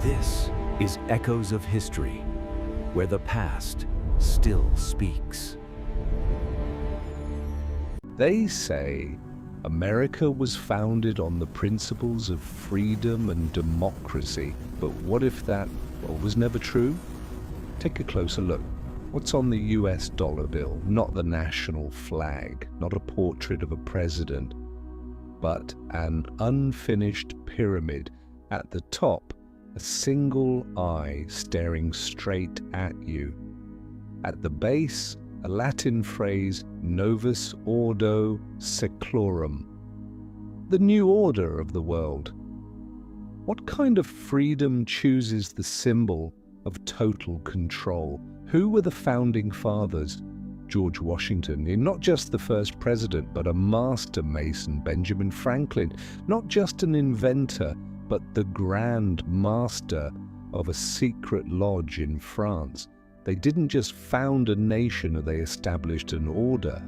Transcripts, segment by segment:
This is Echoes of History, where the past still speaks. They say America was founded on the principles of freedom and democracy, but what if that, was never true? Take a closer look. What's on the US dollar bill? Not the national flag, not a portrait of a president, but an unfinished pyramid. At the top, a single eye staring straight at you. At the base, a Latin phrase, Novus Ordo Seclorum, the new order of the world. What kind of freedom chooses the symbol of total control? Who were the founding fathers? George Washington, not just the first president, but a master mason, Benjamin Franklin, not just an inventor, but the grand master of a secret lodge in France. They didn't just found a nation, they established an order.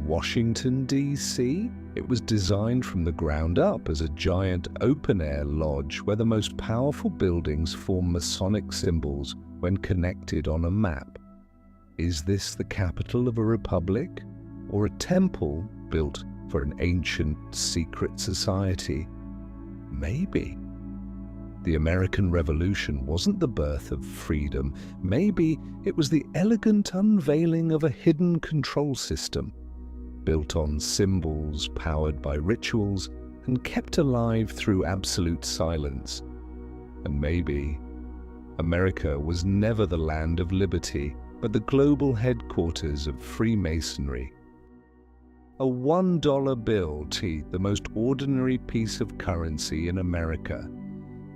Washington, D.C.? It was designed from the ground up as a giant open-air lodge where the most powerful buildings form Masonic symbols when connected on a map. Is this the capital of a republic, or a temple built for an ancient secret society? Maybe. The American Revolution wasn't the birth of freedom. Maybe it was the elegant unveiling of a hidden control system, built on symbols, powered by rituals, and kept alive through absolute silence. And maybe America was never the land of liberty, but the global headquarters of Freemasonry. A $1 bill, the most ordinary piece of currency in America.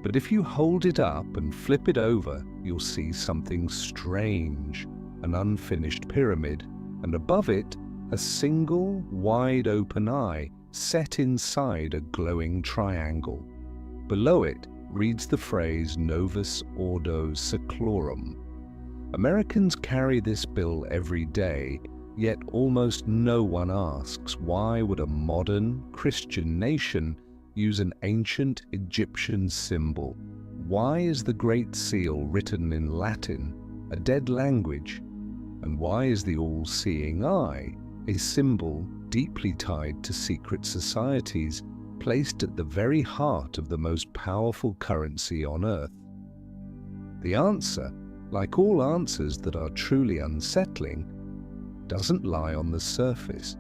But if you hold it up and flip it over, you'll see something strange, an unfinished pyramid, and above it, a single, wide-open eye set inside a glowing triangle. Below it reads the phrase Novus Ordo Seclorum. Americans carry this bill every day, yet almost no one asks, why would a modern Christian nation use an ancient Egyptian symbol? Why is the Great Seal written in Latin, a dead language? And why is the all-seeing eye, a symbol deeply tied to secret societies, placed at the very heart of the most powerful currency on earth? The answer, like all answers that are truly unsettling, doesn't lie on the surface.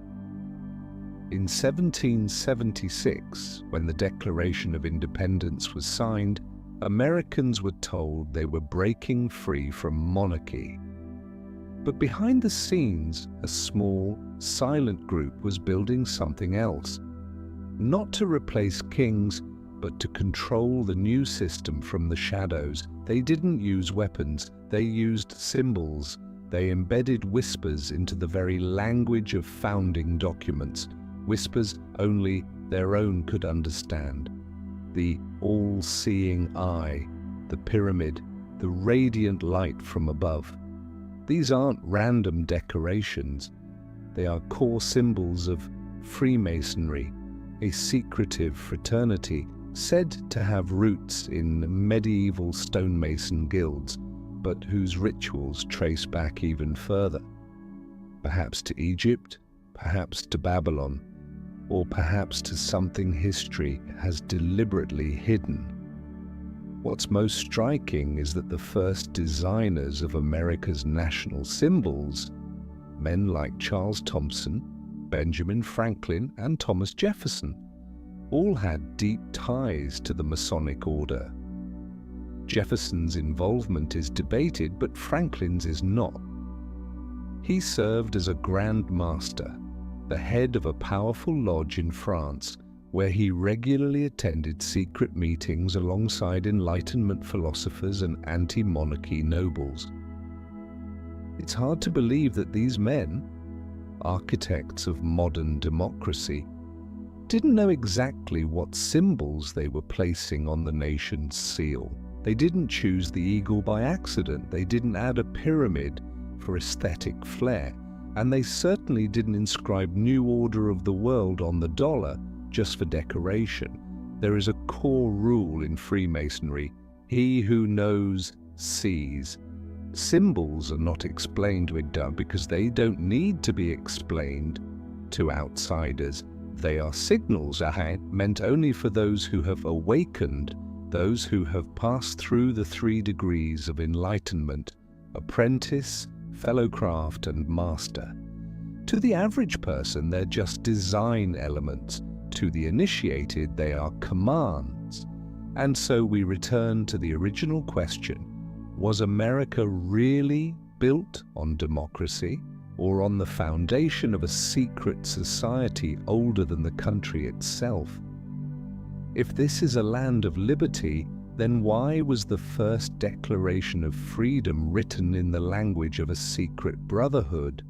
In 1776, when the Declaration of Independence was signed, Americans were told they were breaking free from monarchy. But behind the scenes, a small, silent group was building something else. Not to replace kings, but to control the new system from the shadows. They didn't use weapons, they used symbols. They embedded whispers into the very language of founding documents, whispers only their own could understand. The all-seeing eye, the pyramid, the radiant light from above. These aren't random decorations. They are core symbols of Freemasonry, a secretive fraternity said to have roots in medieval stonemason guilds, but whose rituals trace back even further. Perhaps to Egypt, perhaps to Babylon, or perhaps to something history has deliberately hidden. What's most striking is that the first designers of America's national symbols, men like Charles Thomson, Benjamin Franklin, and Thomas Jefferson, all had deep ties to the Masonic order. Jefferson's involvement is debated, but Franklin's is not. He served as a Grand Master, the head of a powerful lodge in France, where he regularly attended secret meetings alongside Enlightenment philosophers and anti-monarchy nobles. It's hard to believe that these men, architects of modern democracy, didn't know exactly what symbols they were placing on the nation's seal. They didn't choose the eagle by accident. They didn't add a pyramid for aesthetic flair. And they certainly didn't inscribe New Order of the World on the dollar just for decoration. There is a core rule in Freemasonry: he who knows, sees. Symbols are not explained to Igda because they don't need to be explained to outsiders. They are signals meant only for those who have awakened, those who have passed through the 3 degrees of enlightenment: apprentice, fellowcraft, and master. To the average person, they're just design elements. To the initiated, they are commands. And so we return to the original question: was America really built on democracy, or on the foundation of a secret society older than the country itself? If this is a land of liberty, then why was the first Declaration of Freedom written in the language of a secret brotherhood?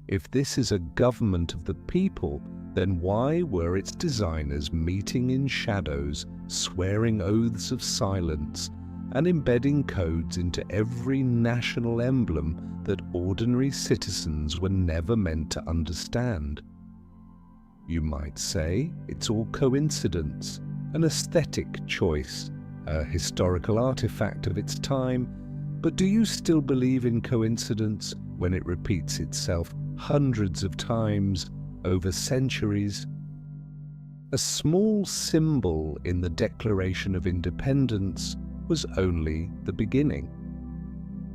If this is a government of the people, then why were its designers meeting in shadows, swearing oaths of silence, and embedding codes into every national emblem that ordinary citizens were never meant to understand? You might say it's all coincidence, an aesthetic choice, a historical artifact of its time, but do you still believe in coincidence when it repeats itself hundreds of times over centuries? A small symbol in the Declaration of Independence was only the beginning.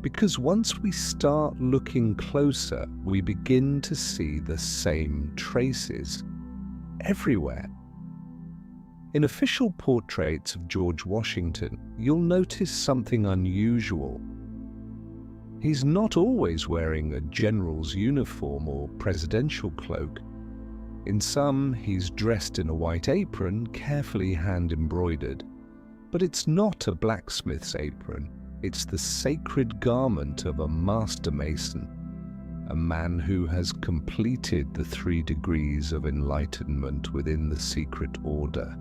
Because once we start looking closer, we begin to see the same traces everywhere. In official portraits of George Washington, you'll notice something unusual. He's not always wearing a general's uniform or presidential cloak. In some, he's dressed in a white apron, carefully hand-embroidered. But it's not a blacksmith's apron. It's the sacred garment of a master mason, a man who has completed the 3 degrees of enlightenment within the secret order.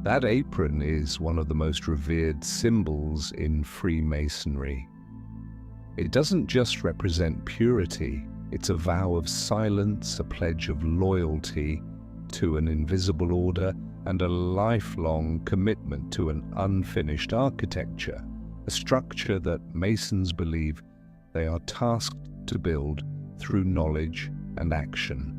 That apron is one of the most revered symbols in Freemasonry. It doesn't just represent purity, it's a vow of silence, a pledge of loyalty to an invisible order, and a lifelong commitment to an unfinished architecture, a structure that Masons believe they are tasked to build through knowledge and action.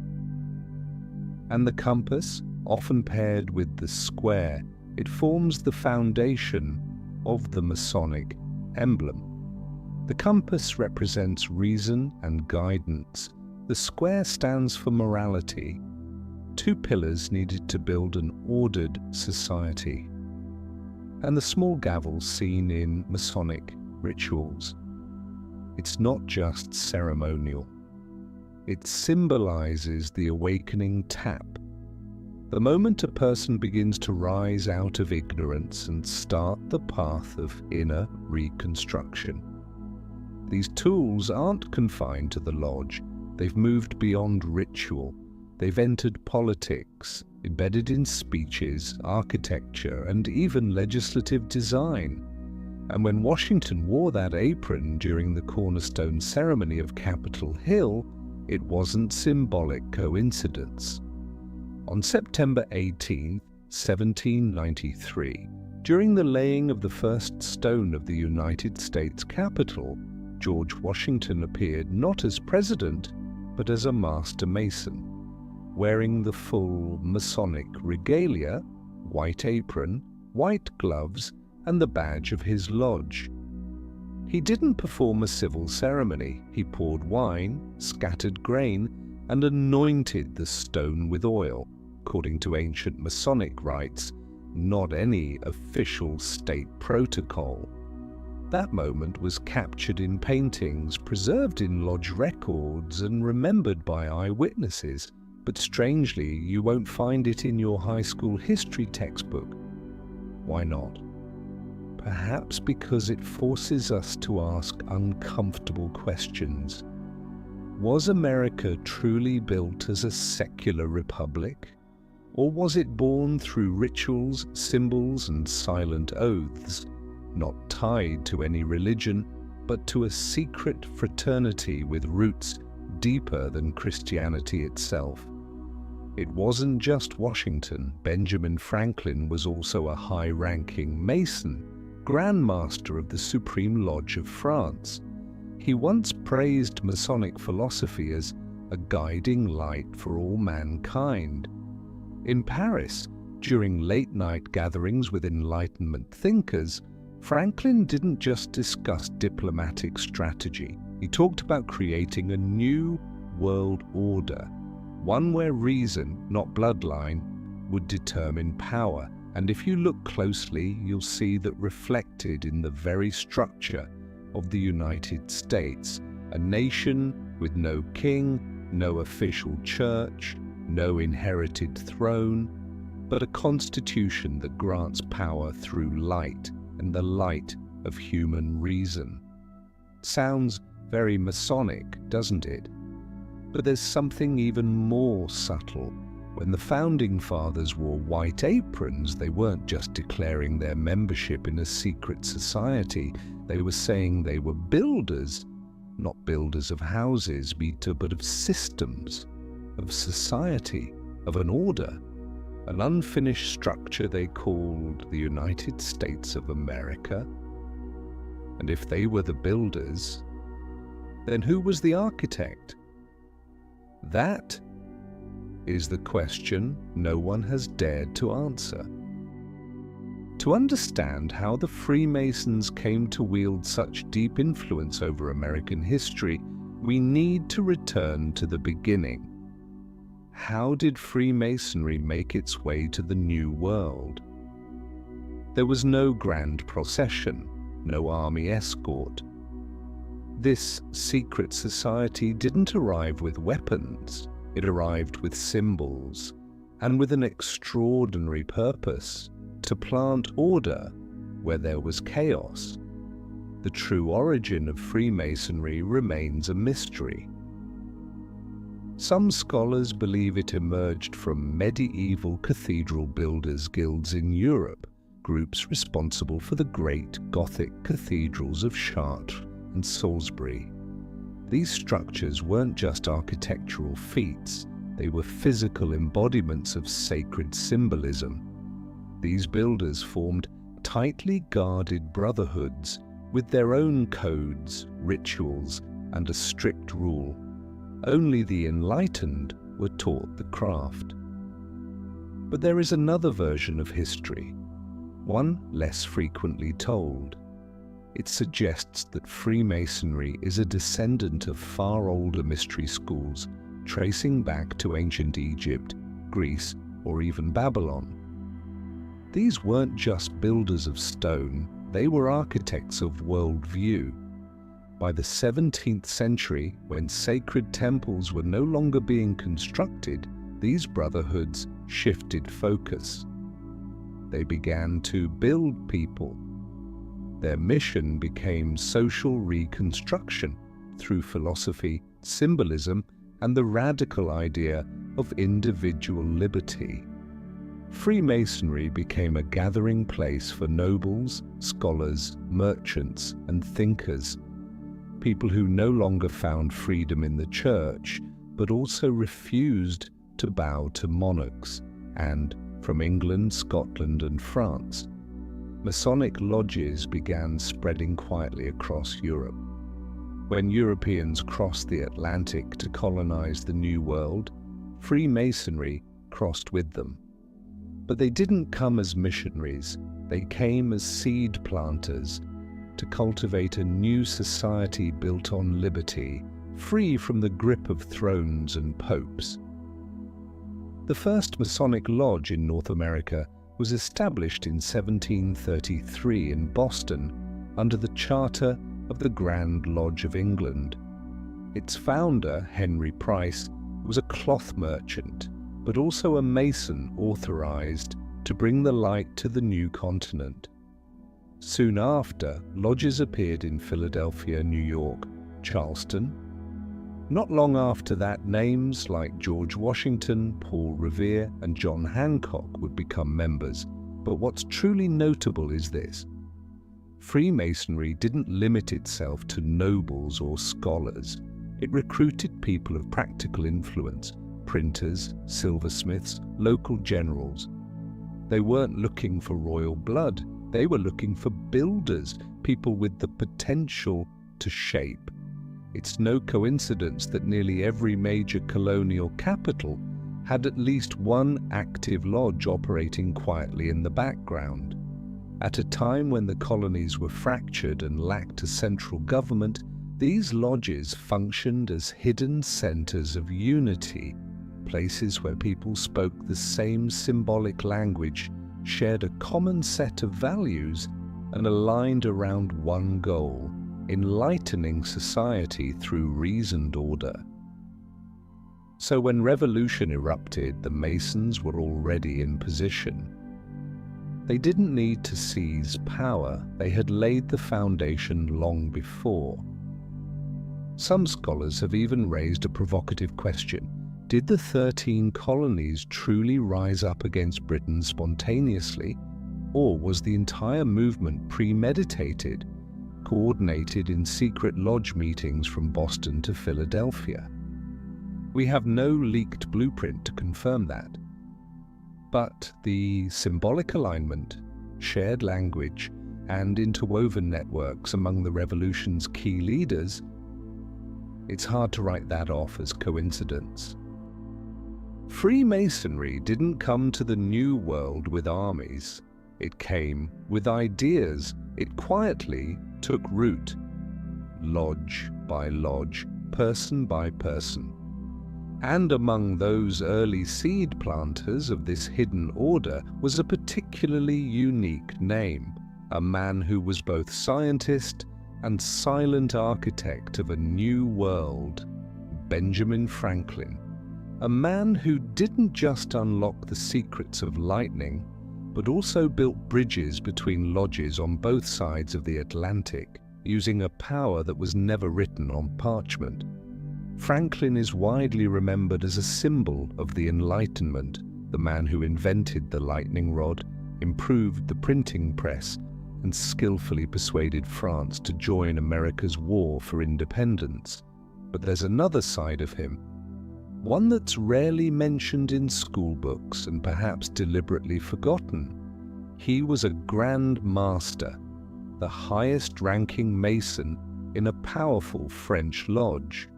And the compass, often paired with the square, it forms the foundation of the Masonic emblem. The compass represents reason and guidance. The square stands for morality. 2 pillars needed to build an ordered society. And the small gavel seen in Masonic rituals. It's not just ceremonial. It symbolizes the awakening tap. The moment a person begins to rise out of ignorance and start the path of inner reconstruction. These tools aren't confined to the lodge. They've moved beyond ritual. They've entered politics, embedded in speeches, architecture, and even legislative design. And when Washington wore that apron during the cornerstone ceremony of Capitol Hill, it wasn't symbolic coincidence. On September 18, 1793, during the laying of the first stone of the United States Capitol, George Washington appeared not as president, but as a master mason, wearing the full Masonic regalia, white apron, white gloves, and the badge of his lodge. He didn't perform a civil ceremony. He poured wine, scattered grain, and anointed the stone with oil, according to ancient Masonic rites, not any official state protocol. That moment was captured in paintings, preserved in lodge records, and remembered by eyewitnesses. But strangely, you won't find it in your high school history textbook. Why not? Perhaps because it forces us to ask uncomfortable questions. Was America truly built as a secular republic? Or was it born through rituals, symbols, and silent oaths, not tied to any religion, but to a secret fraternity with roots deeper than Christianity itself? It wasn't just Washington. Benjamin Franklin was also a high-ranking Mason, Grand Master of the Supreme Lodge of France. He once praised Masonic philosophy as a guiding light for all mankind. In Paris, during late-night gatherings with Enlightenment thinkers, Franklin didn't just discuss diplomatic strategy. He talked about creating a new world order, one where reason, not bloodline, would determine power. And if you look closely, you'll see that reflected in the very structure of the United States, a nation with no king, no official church, no inherited throne, but a constitution that grants power through light and the light of human reason. Sounds very Masonic, doesn't it? But there's something even more subtle. When the Founding Fathers wore white aprons, they weren't just declaring their membership in a secret society. They were saying they were builders, not builders of houses, but of systems, of society, of an order, an unfinished structure they called the United States of America. And if they were the builders, then who was the architect? That is the question no one has dared to answer. To understand how the Freemasons came to wield such deep influence over American history, we need to return to the beginning. How did Freemasonry make its way to the New World? There was no grand procession, no army escort. This secret society didn't arrive with weapons. It arrived with symbols and with an extraordinary purpose: to plant order where there was chaos. The true origin of Freemasonry remains a mystery. Some scholars believe it emerged from medieval cathedral builders' guilds in Europe, groups responsible for the great Gothic cathedrals of Chartres and Salisbury. These structures weren't just architectural feats, they were physical embodiments of sacred symbolism. These builders formed tightly guarded brotherhoods with their own codes, rituals, and a strict rule. Only the enlightened were taught the craft. But there is another version of history, one less frequently told. It suggests that Freemasonry is a descendant of far older mystery schools, tracing back to ancient Egypt, Greece, or even Babylon. These weren't just builders of stone, they were architects of worldview. By the 17th century, when sacred temples were no longer being constructed, these brotherhoods shifted focus. They began to build people. Their mission became social reconstruction through philosophy, symbolism, and the radical idea of individual liberty. Freemasonry became a gathering place for nobles, scholars, merchants, and thinkers, people who no longer found freedom in the church, but also refused to bow to monarchs, and from England, Scotland, and France, Masonic lodges began spreading quietly across Europe. When Europeans crossed the Atlantic to colonize the New World, Freemasonry crossed with them. But they didn't come as missionaries, they came as seed planters to cultivate a new society built on liberty, free from the grip of thrones and popes. The first Masonic lodge in North America was established in 1733 in Boston under the charter of the Grand Lodge of England. Its founder, Henry Price, was a cloth merchant, but also a Mason authorized to bring the light to the new continent. Soon after, lodges appeared in Philadelphia, New York, Charleston. Not long after that, names like George Washington, Paul Revere, and John Hancock would become members. But what's truly notable is this: Freemasonry didn't limit itself to nobles or scholars. It recruited people of practical influence, printers, silversmiths, local generals. They weren't looking for royal blood, they were looking for builders, people with the potential to shape. It's no coincidence that nearly every major colonial capital had at least one active lodge operating quietly in the background. At a time when the colonies were fractured and lacked a central government, these lodges functioned as hidden centers of unity, places where people spoke the same symbolic language, shared a common set of values, and aligned around one goal: enlightening society through reasoned order. So when revolution erupted, the Masons were already in position. They didn't need to seize power, they had laid the foundation long before. Some scholars have even raised a provocative question. Did the 13 colonies truly rise up against Britain spontaneously, or was the entire movement premeditated, coordinated in secret lodge meetings from Boston to Philadelphia? We have no leaked blueprint to confirm that. But the symbolic alignment, shared language, and interwoven networks among the revolution's key leaders, it's hard to write that off as coincidence. Freemasonry didn't come to the New World with armies. It came with ideas. It quietly took root, lodge by lodge, person by person. And among those early seed planters of this hidden order was a particularly unique name, a man who was both scientist and silent architect of a new world, Benjamin Franklin. A man who didn't just unlock the secrets of lightning, but also built bridges between lodges on both sides of the Atlantic, using a power that was never written on parchment. Franklin is widely remembered as a symbol of the Enlightenment, the man who invented the lightning rod, improved the printing press, and skillfully persuaded France to join America's war for independence. But there's another side of him, one that's rarely mentioned in school books and perhaps deliberately forgotten. He was a Grand Master, the highest-ranking Mason in a powerful French lodge.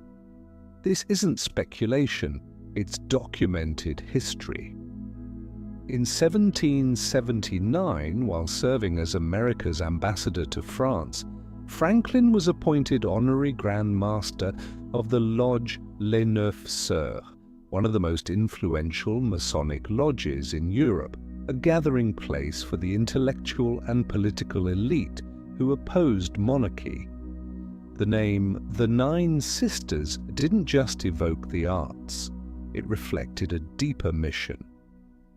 This isn't speculation, it's documented history. In 1779, while serving as America's ambassador to France, Franklin was appointed honorary Grand Master of the Lodge Les Neuf Sœurs, one of the most influential Masonic lodges in Europe, a gathering place for the intellectual and political elite who opposed monarchy. The name The Nine Sisters didn't just evoke the arts, it reflected a deeper mission: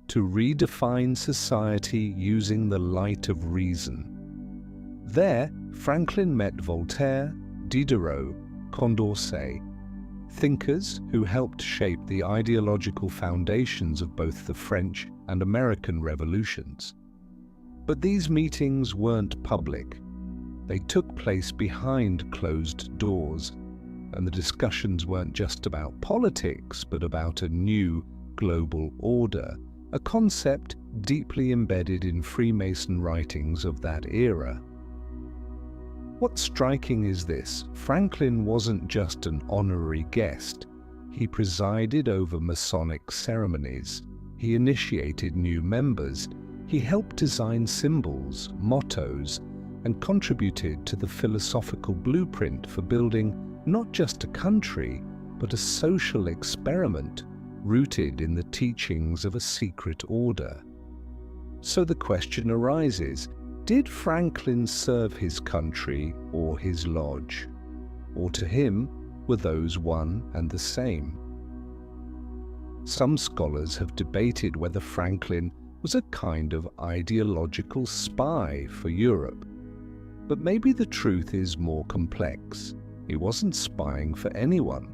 to redefine society using the light of reason. There, Franklin met Voltaire, Diderot, Condorcet, thinkers who helped shape the ideological foundations of both the French and American revolutions. But these meetings weren't public. They took place behind closed doors, and the discussions weren't just about politics, but about a new global order, a concept deeply embedded in Freemason writings of that era. What's striking is this: Franklin wasn't just an honorary guest. He presided over Masonic ceremonies. He initiated new members. He helped design symbols, mottos, and contributed to the philosophical blueprint for building not just a country, but a social experiment rooted in the teachings of a secret order. So the question arises, did Franklin serve his country or his lodge? Or to him, were those one and the same? Some scholars have debated whether Franklin was a kind of ideological spy for Europe. But maybe the truth is more complex. He wasn't spying for anyone.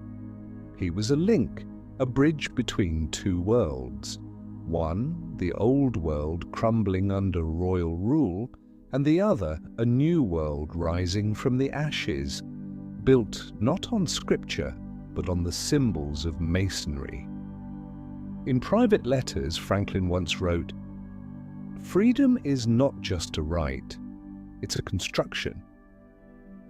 He was a link, a bridge between two worlds. One, the old world crumbling under royal rule, and the other, a new world rising from the ashes, built not on scripture, but on the symbols of masonry. In private letters, Franklin once wrote, "Freedom is not just a right, it's a construction.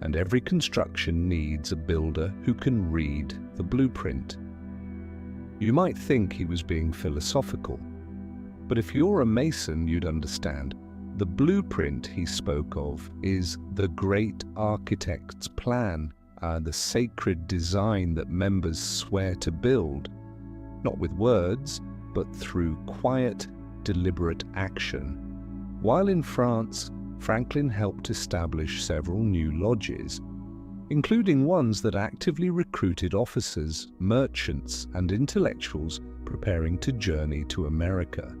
And every construction needs a builder who can read the blueprint." You might think he was being philosophical, but if you're a Mason, you'd understand. The blueprint he spoke of is the great architect's plan, the sacred design that members swear to build, not with words, but through quiet, deliberate action. While in France, Franklin helped establish several new lodges, including ones that actively recruited officers, merchants, and intellectuals preparing to journey to America.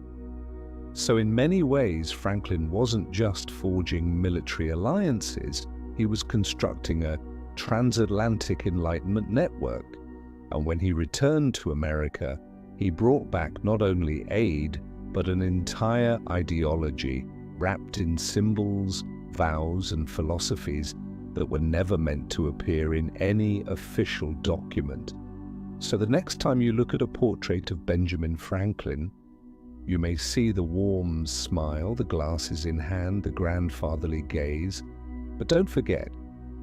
So in many ways, Franklin wasn't just forging military alliances, he was constructing a transatlantic Enlightenment network. And when he returned to America, he brought back not only aid, but an entire ideology wrapped in symbols, vows, and philosophies that were never meant to appear in any official document. So the next time you look at a portrait of Benjamin Franklin, you may see the warm smile, the glasses in hand, the grandfatherly gaze. But don't forget,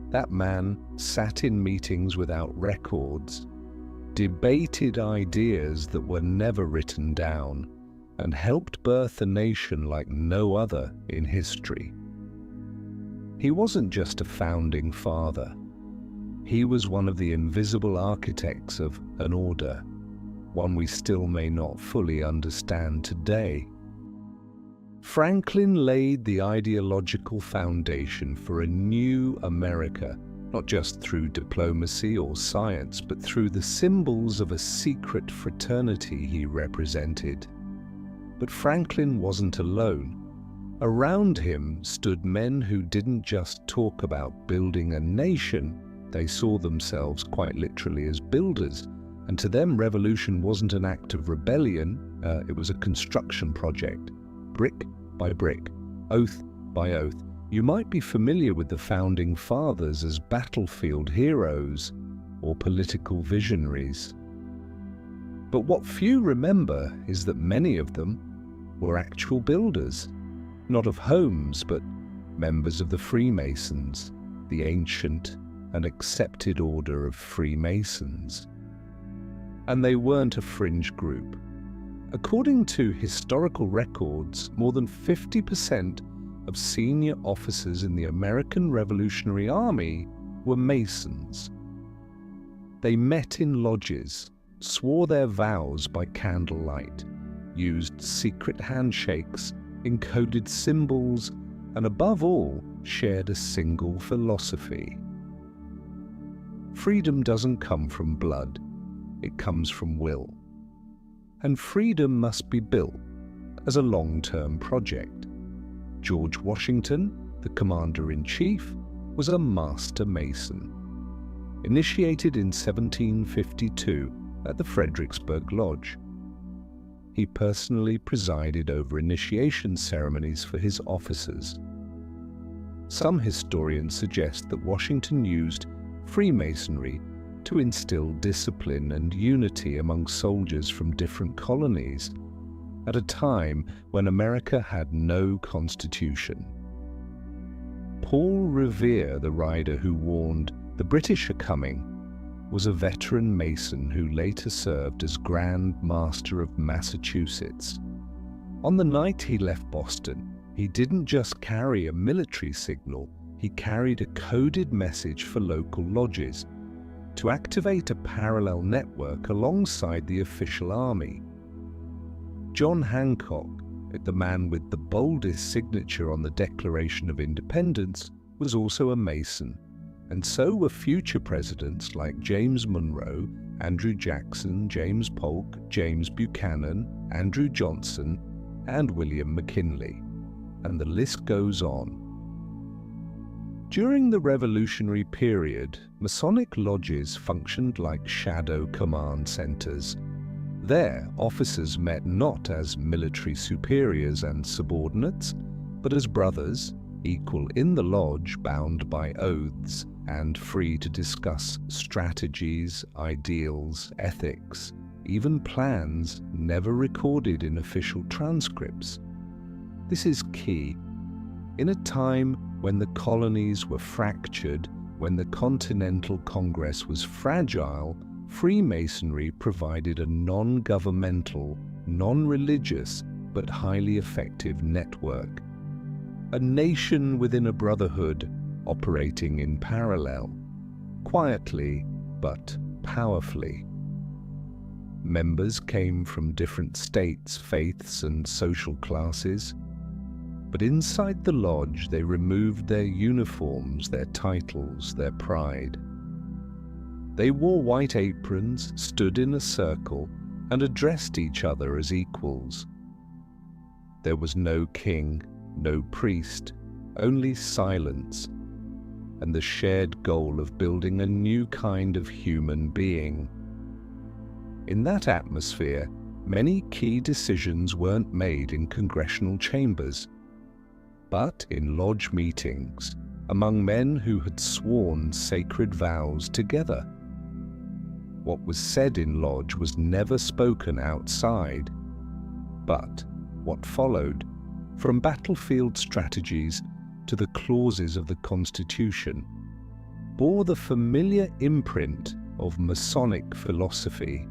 that man sat in meetings without records, debated ideas that were never written down, and helped birth a nation like no other in history. He wasn't just a founding father. He was one of the invisible architects of an order, one we still may not fully understand today. Franklin laid the ideological foundation for a new America, not just through diplomacy or science, but through the symbols of a secret fraternity he represented. But Franklin wasn't alone. Around him stood men who didn't just talk about building a nation, they saw themselves quite literally as builders. And to them, revolution wasn't an act of rebellion, it was a construction project, brick by brick, oath by oath. You might be familiar with the founding fathers as battlefield heroes or political visionaries. But what few remember is that many of them were actual builders, not of homes, but members of the Freemasons, the ancient and accepted order of Freemasons. And they weren't a fringe group. According to historical records, more than 50% of senior officers in the American Revolutionary Army were Masons. They met in lodges, swore their vows by candlelight, used secret handshakes, encoded symbols, and above all, shared a single philosophy. Freedom doesn't come from blood, it comes from will. And freedom must be built as a long-term project. George Washington, the Commander-in-Chief, was a master Mason. Initiated in 1752 at the Fredericksburg Lodge. He personally presided over initiation ceremonies for his officers. Some historians suggest that Washington used Freemasonry to instill discipline and unity among soldiers from different colonies, at a time when America had no constitution. Paul Revere, the rider who warned the British are coming, was a veteran Mason who later served as Grand Master of Massachusetts. On the night he left Boston, he didn't just carry a military signal, he carried a coded message for local lodges to activate a parallel network alongside the official army. John Hancock, the man with the boldest signature on the Declaration of Independence, was also a Mason, and so were future presidents like James Monroe, Andrew Jackson, James Polk, James Buchanan, Andrew Johnson, and William McKinley, and the list goes on. During the Revolutionary period, Masonic lodges functioned like shadow command centers. There, officers met not as military superiors and subordinates, but as brothers, equal in the lodge, bound by oaths, and free to discuss strategies, ideals, ethics, even plans never recorded in official transcripts. This is key. In a time when the colonies were fractured, when the Continental Congress was fragile, Freemasonry provided a non-governmental, non-religious, but highly effective network. A nation within a brotherhood operating in parallel, quietly but powerfully. Members came from different states, faiths, and social classes, but inside the lodge they removed their uniforms, their titles, their pride. They wore white aprons, stood in a circle, and addressed each other as equals. There was no king, no priest, only silence, and the shared goal of building a new kind of human being. In that atmosphere, many key decisions weren't made in congressional chambers, but in lodge meetings, among men who had sworn sacred vows together. What was said in lodge was never spoken outside, but what followed, from battlefield strategies to the clauses of the Constitution, bore the familiar imprint of Masonic philosophy.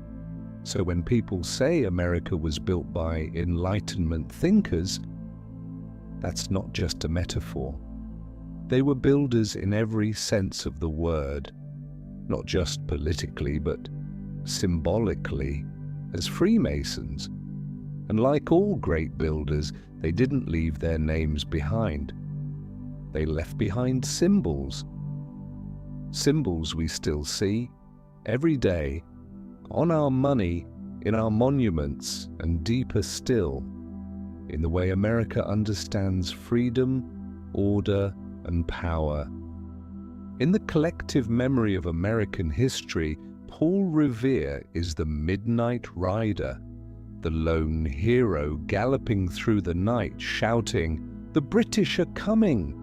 So when people say America was built by Enlightenment thinkers, that's not just a metaphor. They were builders in every sense of the word, not just politically, but symbolically, as Freemasons. And like all great builders, they didn't leave their names behind. They left behind symbols. Symbols we still see every day, on our money, in our monuments, and deeper still, in the way America understands freedom, order, and power. In the collective memory of American history, Paul Revere is the midnight rider, the lone hero galloping through the night shouting, "The British are coming!"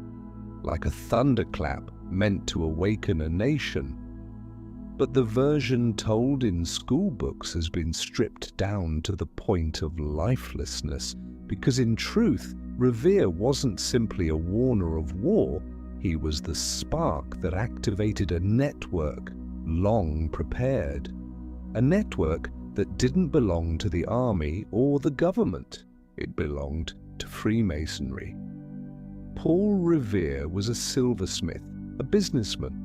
like a thunderclap meant to awaken a nation. But the version told in school books has been stripped down to the point of lifelessness, because in truth, Revere wasn't simply a warner of war, he was the spark that activated a network long prepared. A network that didn't belong to the army or the government, it belonged to Freemasonry. Paul Revere was a silversmith, a businessman.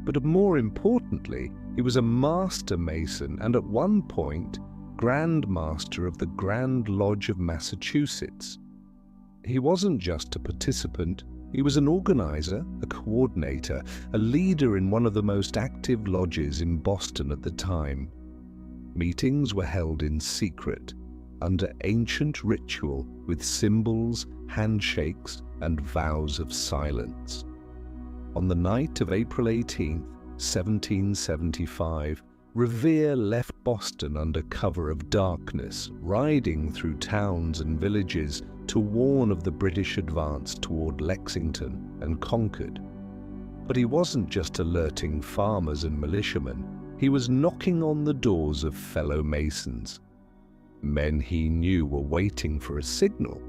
But more importantly, he was a master mason and at one point, Grand Master of the Grand Lodge of Massachusetts. He wasn't just a participant, he was an organizer, a coordinator, a leader in one of the most active lodges in Boston at the time. Meetings were held in secret, under ancient ritual with symbols, handshakes, and vows of silence. On the night of April 18, 1775, Revere left Boston under cover of darkness, riding through towns and villages to warn of the British advance toward Lexington and Concord. But he wasn't just alerting farmers and militiamen, he was knocking on the doors of fellow Masons. Men he knew were waiting for a signal.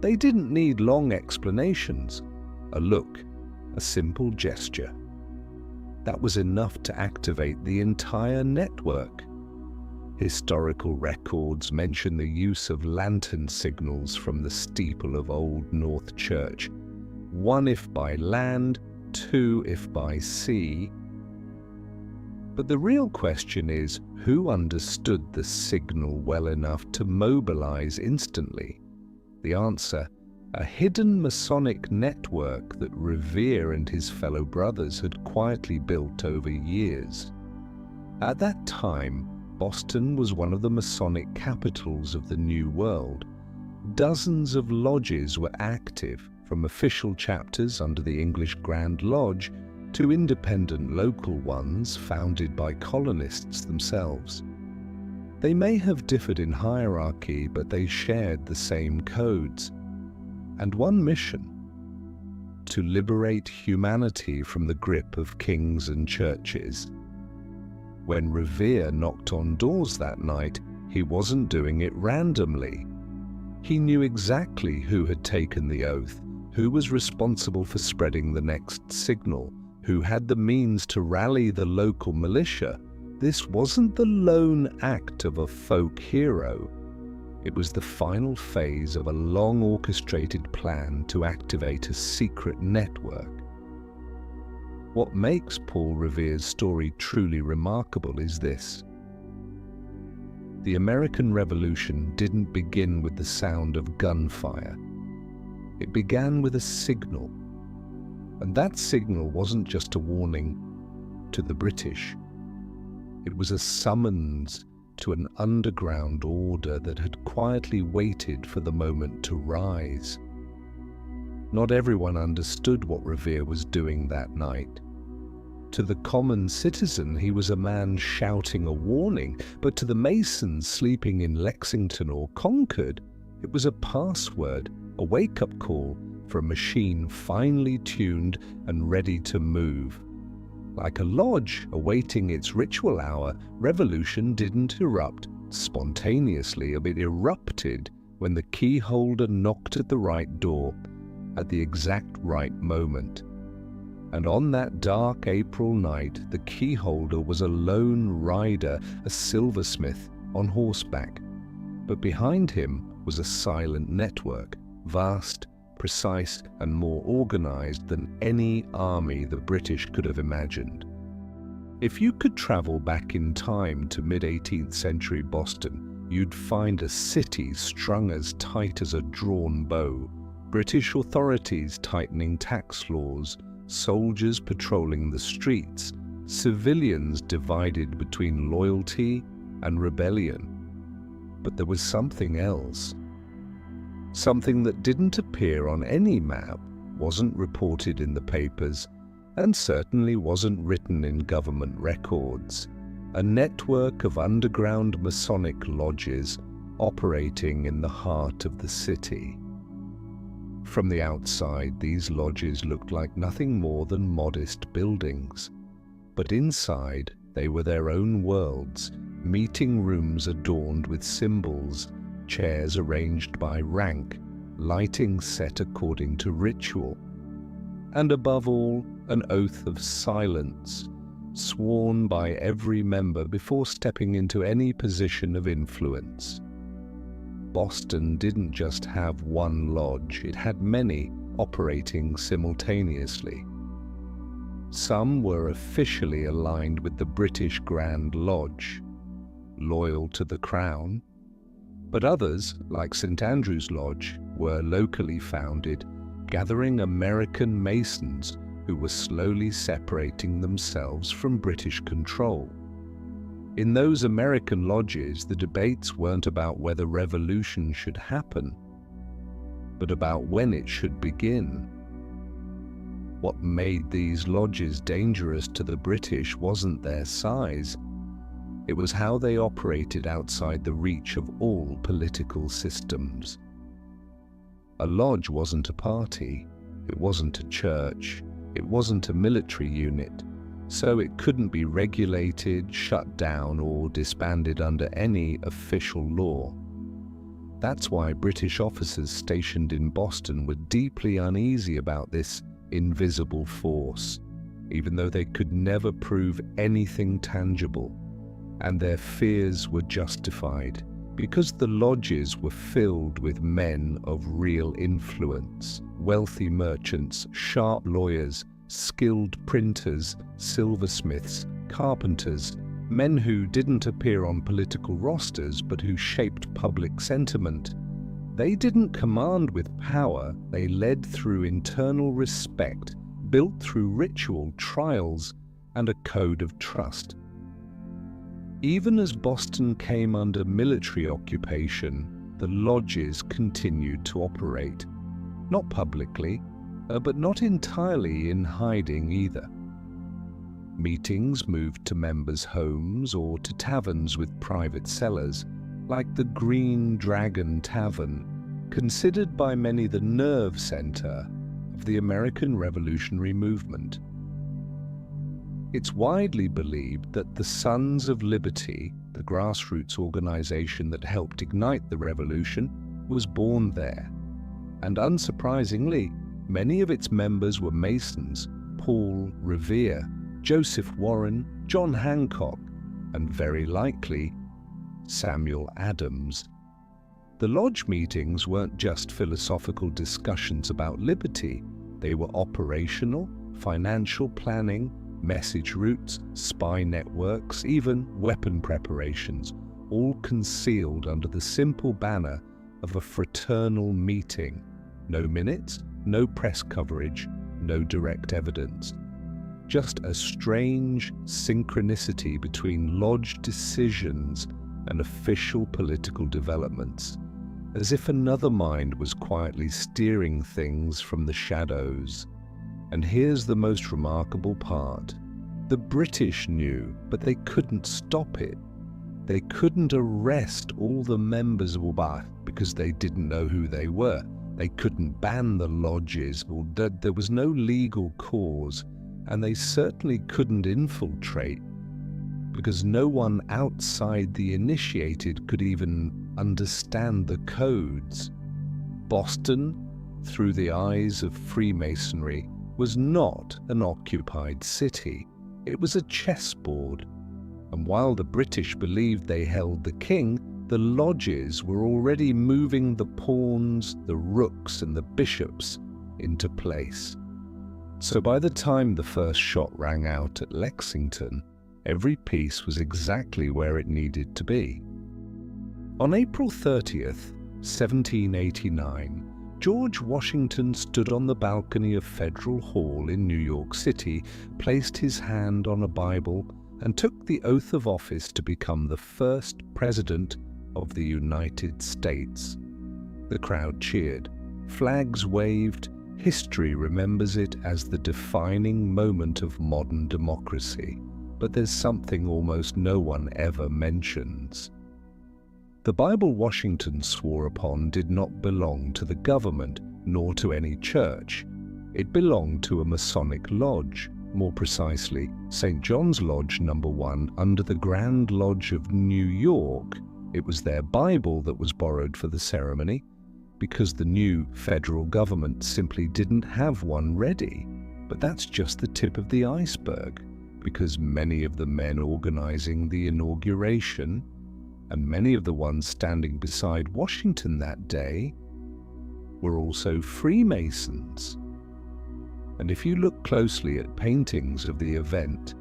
They didn't need long explanations. A look, a simple gesture. That was enough to activate the entire network. Historical records mention the use of lantern signals from the steeple of Old North Church, one if by land, two if by sea. But the real question is, who understood the signal well enough to mobilize instantly? The answer, a hidden Masonic network that Revere and his fellow brothers had quietly built over years. At that time, Boston was one of the Masonic capitals of the New World. Dozens of lodges were active, from official chapters under the English Grand Lodge to independent local ones founded by colonists themselves. They may have differed in hierarchy, but they shared the same codes. And one mission: to liberate humanity from the grip of kings and churches. When Revere knocked on doors that night, he wasn't doing it randomly. He knew exactly who had taken the oath, who was responsible for spreading the next signal, who had the means to rally the local militia. This wasn't the lone act of a folk hero. It was the final phase of a long orchestrated plan to activate a secret network. What makes Paul Revere's story truly remarkable is this. The American Revolution didn't begin with the sound of gunfire. It began with a signal. And that signal wasn't just a warning to the British. It was a summons to an underground order that had quietly waited for the moment to rise. Not everyone understood what Revere was doing that night. To the common citizen, he was a man shouting a warning, but to the Masons sleeping in Lexington or Concord, it was a password, a wake-up call for a machine finely tuned and ready to move. Like a lodge awaiting its ritual hour, revolution didn't erupt spontaneously, but erupted when the key holder knocked at the right door at the exact right moment. And on that dark April night, the key holder was a lone rider, a silversmith on horseback. But behind him was a silent network, vast, precise, and more organized than any army the British could have imagined. If you could travel back in time to mid-18th century Boston, you'd find a city strung as tight as a drawn bow, British authorities tightening tax laws, soldiers patrolling the streets, civilians divided between loyalty and rebellion. But there was something else. Something that didn't appear on any map, wasn't reported in the papers, and certainly wasn't written in government records. A network of underground Masonic lodges operating in the heart of the city. From the outside, these lodges looked like nothing more than modest buildings. But inside, they were their own worlds, meeting rooms adorned with symbols, chairs arranged by rank, lighting set according to ritual. And above all, an oath of silence, sworn by every member before stepping into any position of influence. Boston didn't just have one lodge, it had many operating simultaneously. Some were officially aligned with the British Grand Lodge, loyal to the Crown, but others, like St. Andrew's Lodge, were locally founded, gathering American Masons who were slowly separating themselves from British control. In those American lodges, the debates weren't about whether revolution should happen, but about when it should begin. What made these lodges dangerous to the British wasn't their size. It was how they operated outside the reach of all political systems. A lodge wasn't a party, it wasn't a church, it wasn't a military unit, so it couldn't be regulated, shut down, or disbanded under any official law. That's why British officers stationed in Boston were deeply uneasy about this invisible force, even though they could never prove anything tangible. And their fears were justified, because the lodges were filled with men of real influence, wealthy merchants, sharp lawyers, skilled printers, silversmiths, carpenters, men who didn't appear on political rosters but who shaped public sentiment. They didn't command with power, they led through internal respect, built through ritual, trials, and a code of trust. Even as Boston came under military occupation, the lodges continued to operate. Not publicly, but not entirely in hiding either. Meetings moved to members' homes or to taverns with private cellars, like the Green Dragon Tavern, considered by many the nerve center of the American Revolutionary Movement. It's widely believed that the Sons of Liberty, the grassroots organization that helped ignite the revolution, was born there. And unsurprisingly, many of its members were Masons: Paul Revere, Joseph Warren, John Hancock, and very likely Samuel Adams. The lodge meetings weren't just philosophical discussions about liberty. They were operational, financial planning, message routes, spy networks, even weapon preparations, all concealed under the simple banner of a fraternal meeting. No minutes, no press coverage, no direct evidence. Just a strange synchronicity between lodge decisions and official political developments, as if another mind was quietly steering things from the shadows. And here's the most remarkable part. The British knew, but they couldn't stop it. They couldn't arrest all the members of Uba because they didn't know who they were. They couldn't ban the lodges, or there was no legal cause, and they certainly couldn't infiltrate because no one outside the initiated could even understand the codes. Boston, through the eyes of Freemasonry, was not an occupied city. It was a chessboard. And while the British believed they held the king, the lodges were already moving the pawns, the rooks, and the bishops into place. So by the time the first shot rang out at Lexington, every piece was exactly where it needed to be. On April 30th, 1789, George Washington stood on the balcony of Federal Hall in New York City, placed his hand on a Bible, and took the oath of office to become the first President of the United States. The crowd cheered, flags waved. History remembers it as the defining moment of modern democracy. But there's something almost no one ever mentions. The Bible Washington swore upon did not belong to the government nor to any church. It belonged to a Masonic lodge, more precisely St. John's Lodge No. 1 under the Grand Lodge of New York. It was their Bible that was borrowed for the ceremony because the new federal government simply didn't have one ready. But that's just the tip of the iceberg, because many of the men organizing the inauguration and many of the ones standing beside Washington that day were also Freemasons. And if you look closely at paintings of the event,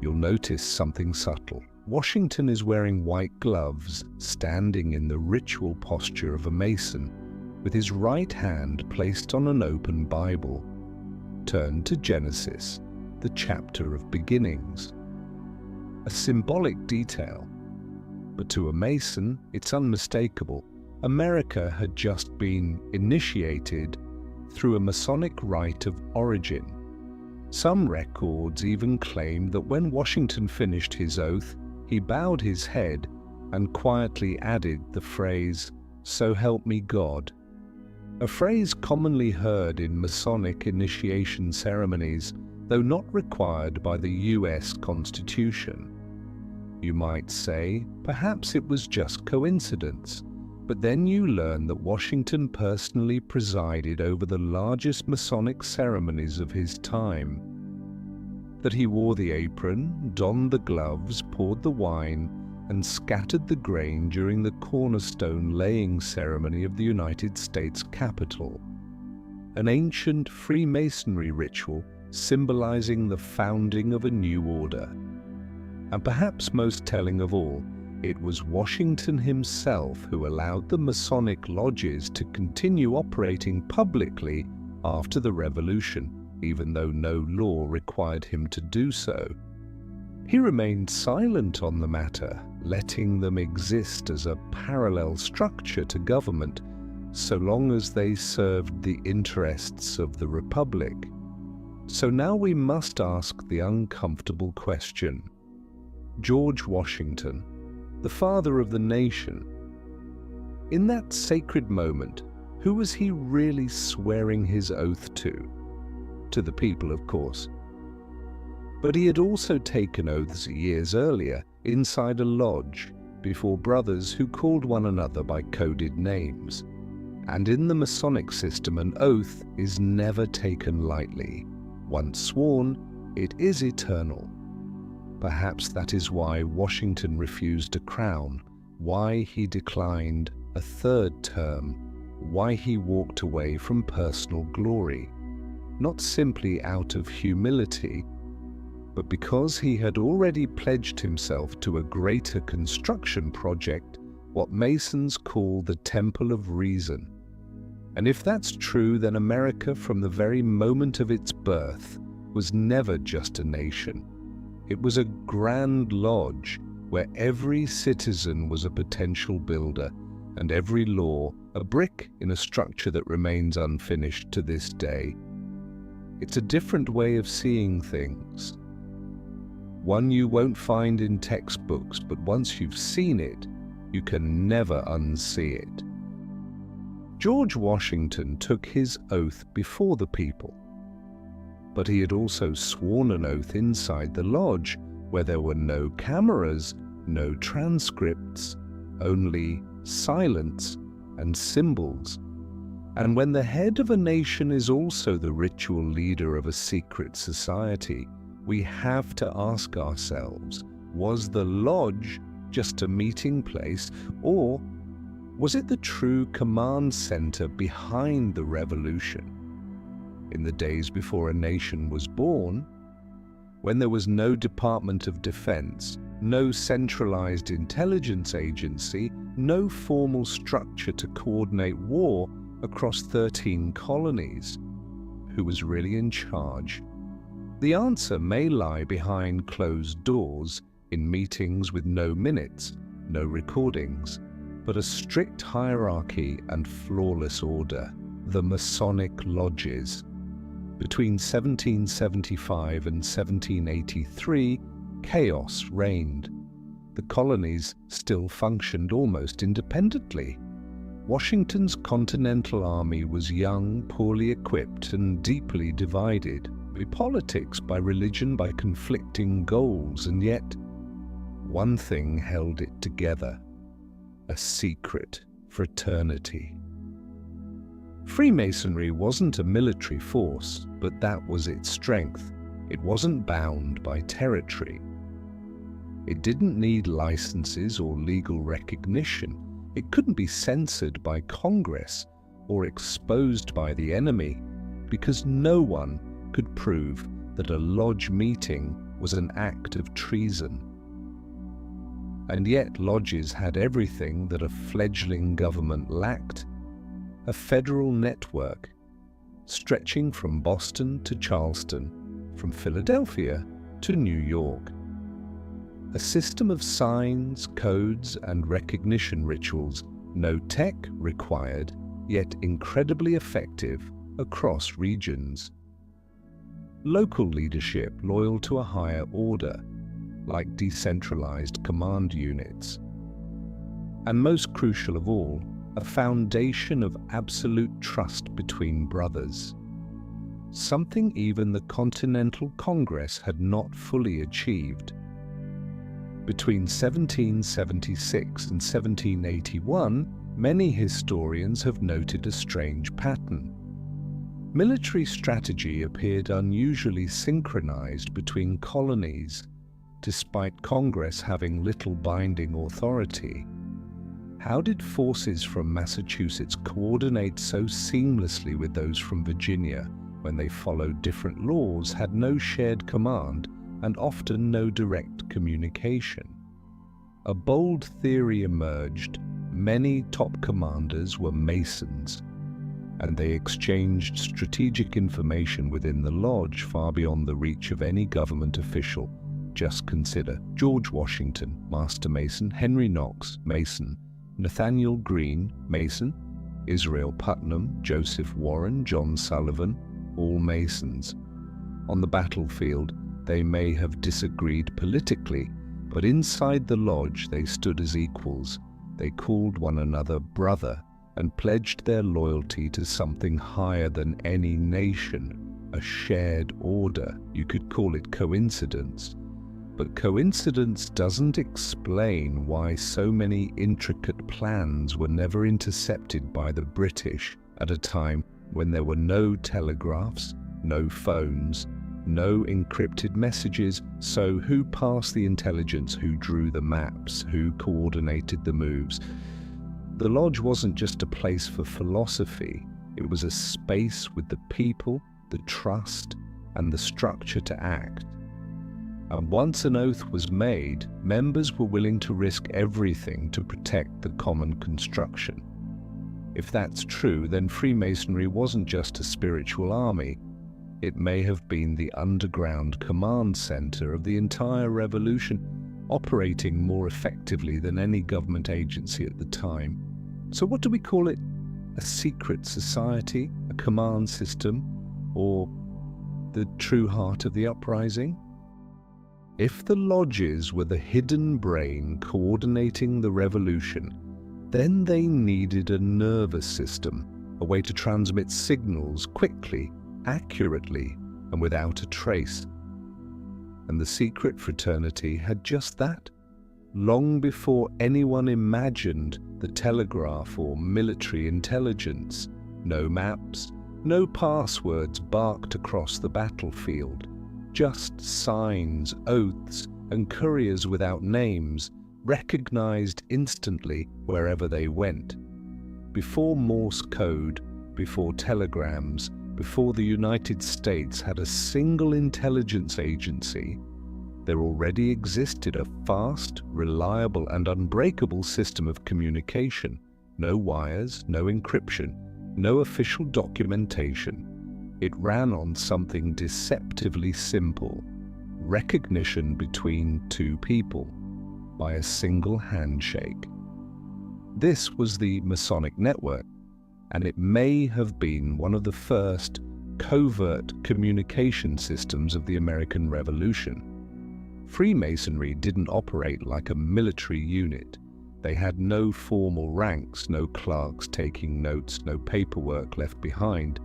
you'll notice something subtle. Washington is wearing white gloves, standing in the ritual posture of a Mason, with his right hand placed on an open Bible. Turn to Genesis, the chapter of beginnings. A symbolic detail, but to a Mason, it's unmistakable. America had just been initiated through a Masonic rite of origin. Some records even claim that when Washington finished his oath, he bowed his head and quietly added the phrase, "So help me God," a phrase commonly heard in Masonic initiation ceremonies, though not required by the US Constitution. You might say, perhaps it was just coincidence, but then you learn that Washington personally presided over the largest Masonic ceremonies of his time, that he wore the apron, donned the gloves, poured the wine, and scattered the grain during the cornerstone laying ceremony of the United States Capitol, an ancient Freemasonry ritual symbolizing the founding of a new order. And perhaps most telling of all, it was Washington himself who allowed the Masonic lodges to continue operating publicly after the Revolution, even though no law required him to do so. He remained silent on the matter, letting them exist as a parallel structure to government, so long as they served the interests of the Republic. So now we must ask the uncomfortable question. George Washington, the father of the nation, in that sacred moment, who was he really swearing his oath to? To the people, of course. But he had also taken oaths years earlier inside a lodge before brothers who called one another by coded names. And in the Masonic system, an oath is never taken lightly. Once sworn, it is eternal. Perhaps that is why Washington refused a crown, why he declined a third term, why he walked away from personal glory, not simply out of humility, but because he had already pledged himself to a greater construction project, what Masons call the Temple of Reason. And if that's true, then America, from the very moment of its birth, was never just a nation. It was a grand lodge where every citizen was a potential builder and every law a brick in a structure that remains unfinished to this day. It's a different way of seeing things. One you won't find in textbooks, but once you've seen it, you can never unsee it. George Washington took his oath before the people, but he had also sworn an oath inside the lodge where there were no cameras, no transcripts, only silence and symbols. And when the head of a nation is also the ritual leader of a secret society, we have to ask ourselves, was the lodge just a meeting place, or was it the true command center behind the revolution? In the days before a nation was born, when there was no Department of Defense, no centralized intelligence agency, no formal structure to coordinate war across 13 colonies, who was really in charge? The answer may lie behind closed doors, in meetings with no minutes, no recordings, but a strict hierarchy and flawless order, the Masonic lodges. Between 1775 and 1783, chaos reigned. The colonies still functioned almost independently. Washington's Continental Army was young, poorly equipped, and deeply divided by politics, by religion, by conflicting goals, and yet one thing held it together: a secret fraternity. Freemasonry wasn't a military force, but that was its strength. It wasn't bound by territory. It didn't need licenses or legal recognition. It couldn't be censored by Congress or exposed by the enemy, because no one could prove that a lodge meeting was an act of treason. And yet lodges had everything that a fledgling government lacked: a federal network stretching from Boston to Charleston, from Philadelphia to New York. A system of signs, codes, and recognition rituals, no tech required, yet incredibly effective across regions. Local leadership loyal to a higher order, like decentralized command units. And most crucial of all, a foundation of absolute trust between brothers. Something even the Continental Congress had not fully achieved. Between 1776 and 1781, many historians have noted a strange pattern. Military strategy appeared unusually synchronized between colonies, despite Congress having little binding authority. How did forces from Massachusetts coordinate so seamlessly with those from Virginia when they followed different laws, had no shared command, and often no direct communication? A bold theory emerged: many top commanders were Masons, and they exchanged strategic information within the lodge far beyond the reach of any government official. Just consider George Washington, Master Mason; Henry Knox, Mason; Nathaniel Greene, Mason; Israel Putnam, Joseph Warren, John Sullivan, all Masons. On the battlefield, they may have disagreed politically, but inside the lodge they stood as equals. They called one another brother and pledged their loyalty to something higher than any nation, a shared order. You could call it coincidence. But coincidence doesn't explain why so many intricate plans were never intercepted by the British at a time when there were no telegraphs, no phones, no encrypted messages. So who passed the intelligence? Who drew the maps? Who coordinated the moves? The lodge wasn't just a place for philosophy. It was a space with the people, the trust, and the structure to act. And once an oath was made, members were willing to risk everything to protect the common construction. If that's true, then Freemasonry wasn't just a spiritual army. It may have been the underground command center of the entire revolution, operating more effectively than any government agency at the time. So what do we call it? A secret society, a command system, or the true heart of the uprising? If the lodges were the hidden brain coordinating the revolution, then they needed a nervous system, a way to transmit signals quickly, accurately, and without a trace. And the secret fraternity had just that. Long before anyone imagined the telegraph or military intelligence, no maps, no passwords barked across the battlefield, just signs, oaths, and couriers without names, recognized instantly wherever they went. Before Morse code, before telegrams, before the United States had a single intelligence agency, there already existed a fast, reliable, and unbreakable system of communication. No wires, no encryption, no official documentation. It ran on something deceptively simple: recognition between two people by a single handshake. This was the Masonic network, and it may have been one of the first covert communication systems of the American Revolution. Freemasonry didn't operate like a military unit. They had no formal ranks, no clerks taking notes, no paperwork left behind.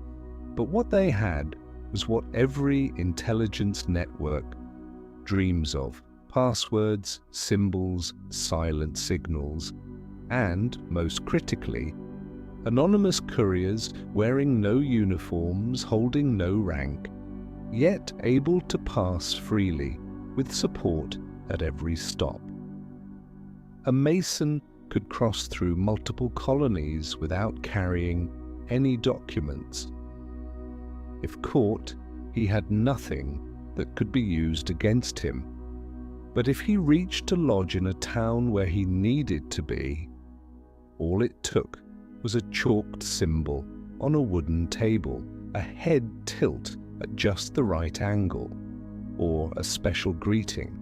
But what they had was what every intelligence network dreams of: passwords, symbols, silent signals, and, most critically, anonymous couriers wearing no uniforms, holding no rank, yet able to pass freely, with support at every stop. A Mason could cross through multiple colonies without carrying any documents. If caught, he had nothing that could be used against him. But if he reached a lodge in a town where he needed to be, all it took was a chalked symbol on a wooden table, a head tilt at just the right angle, or a special greeting,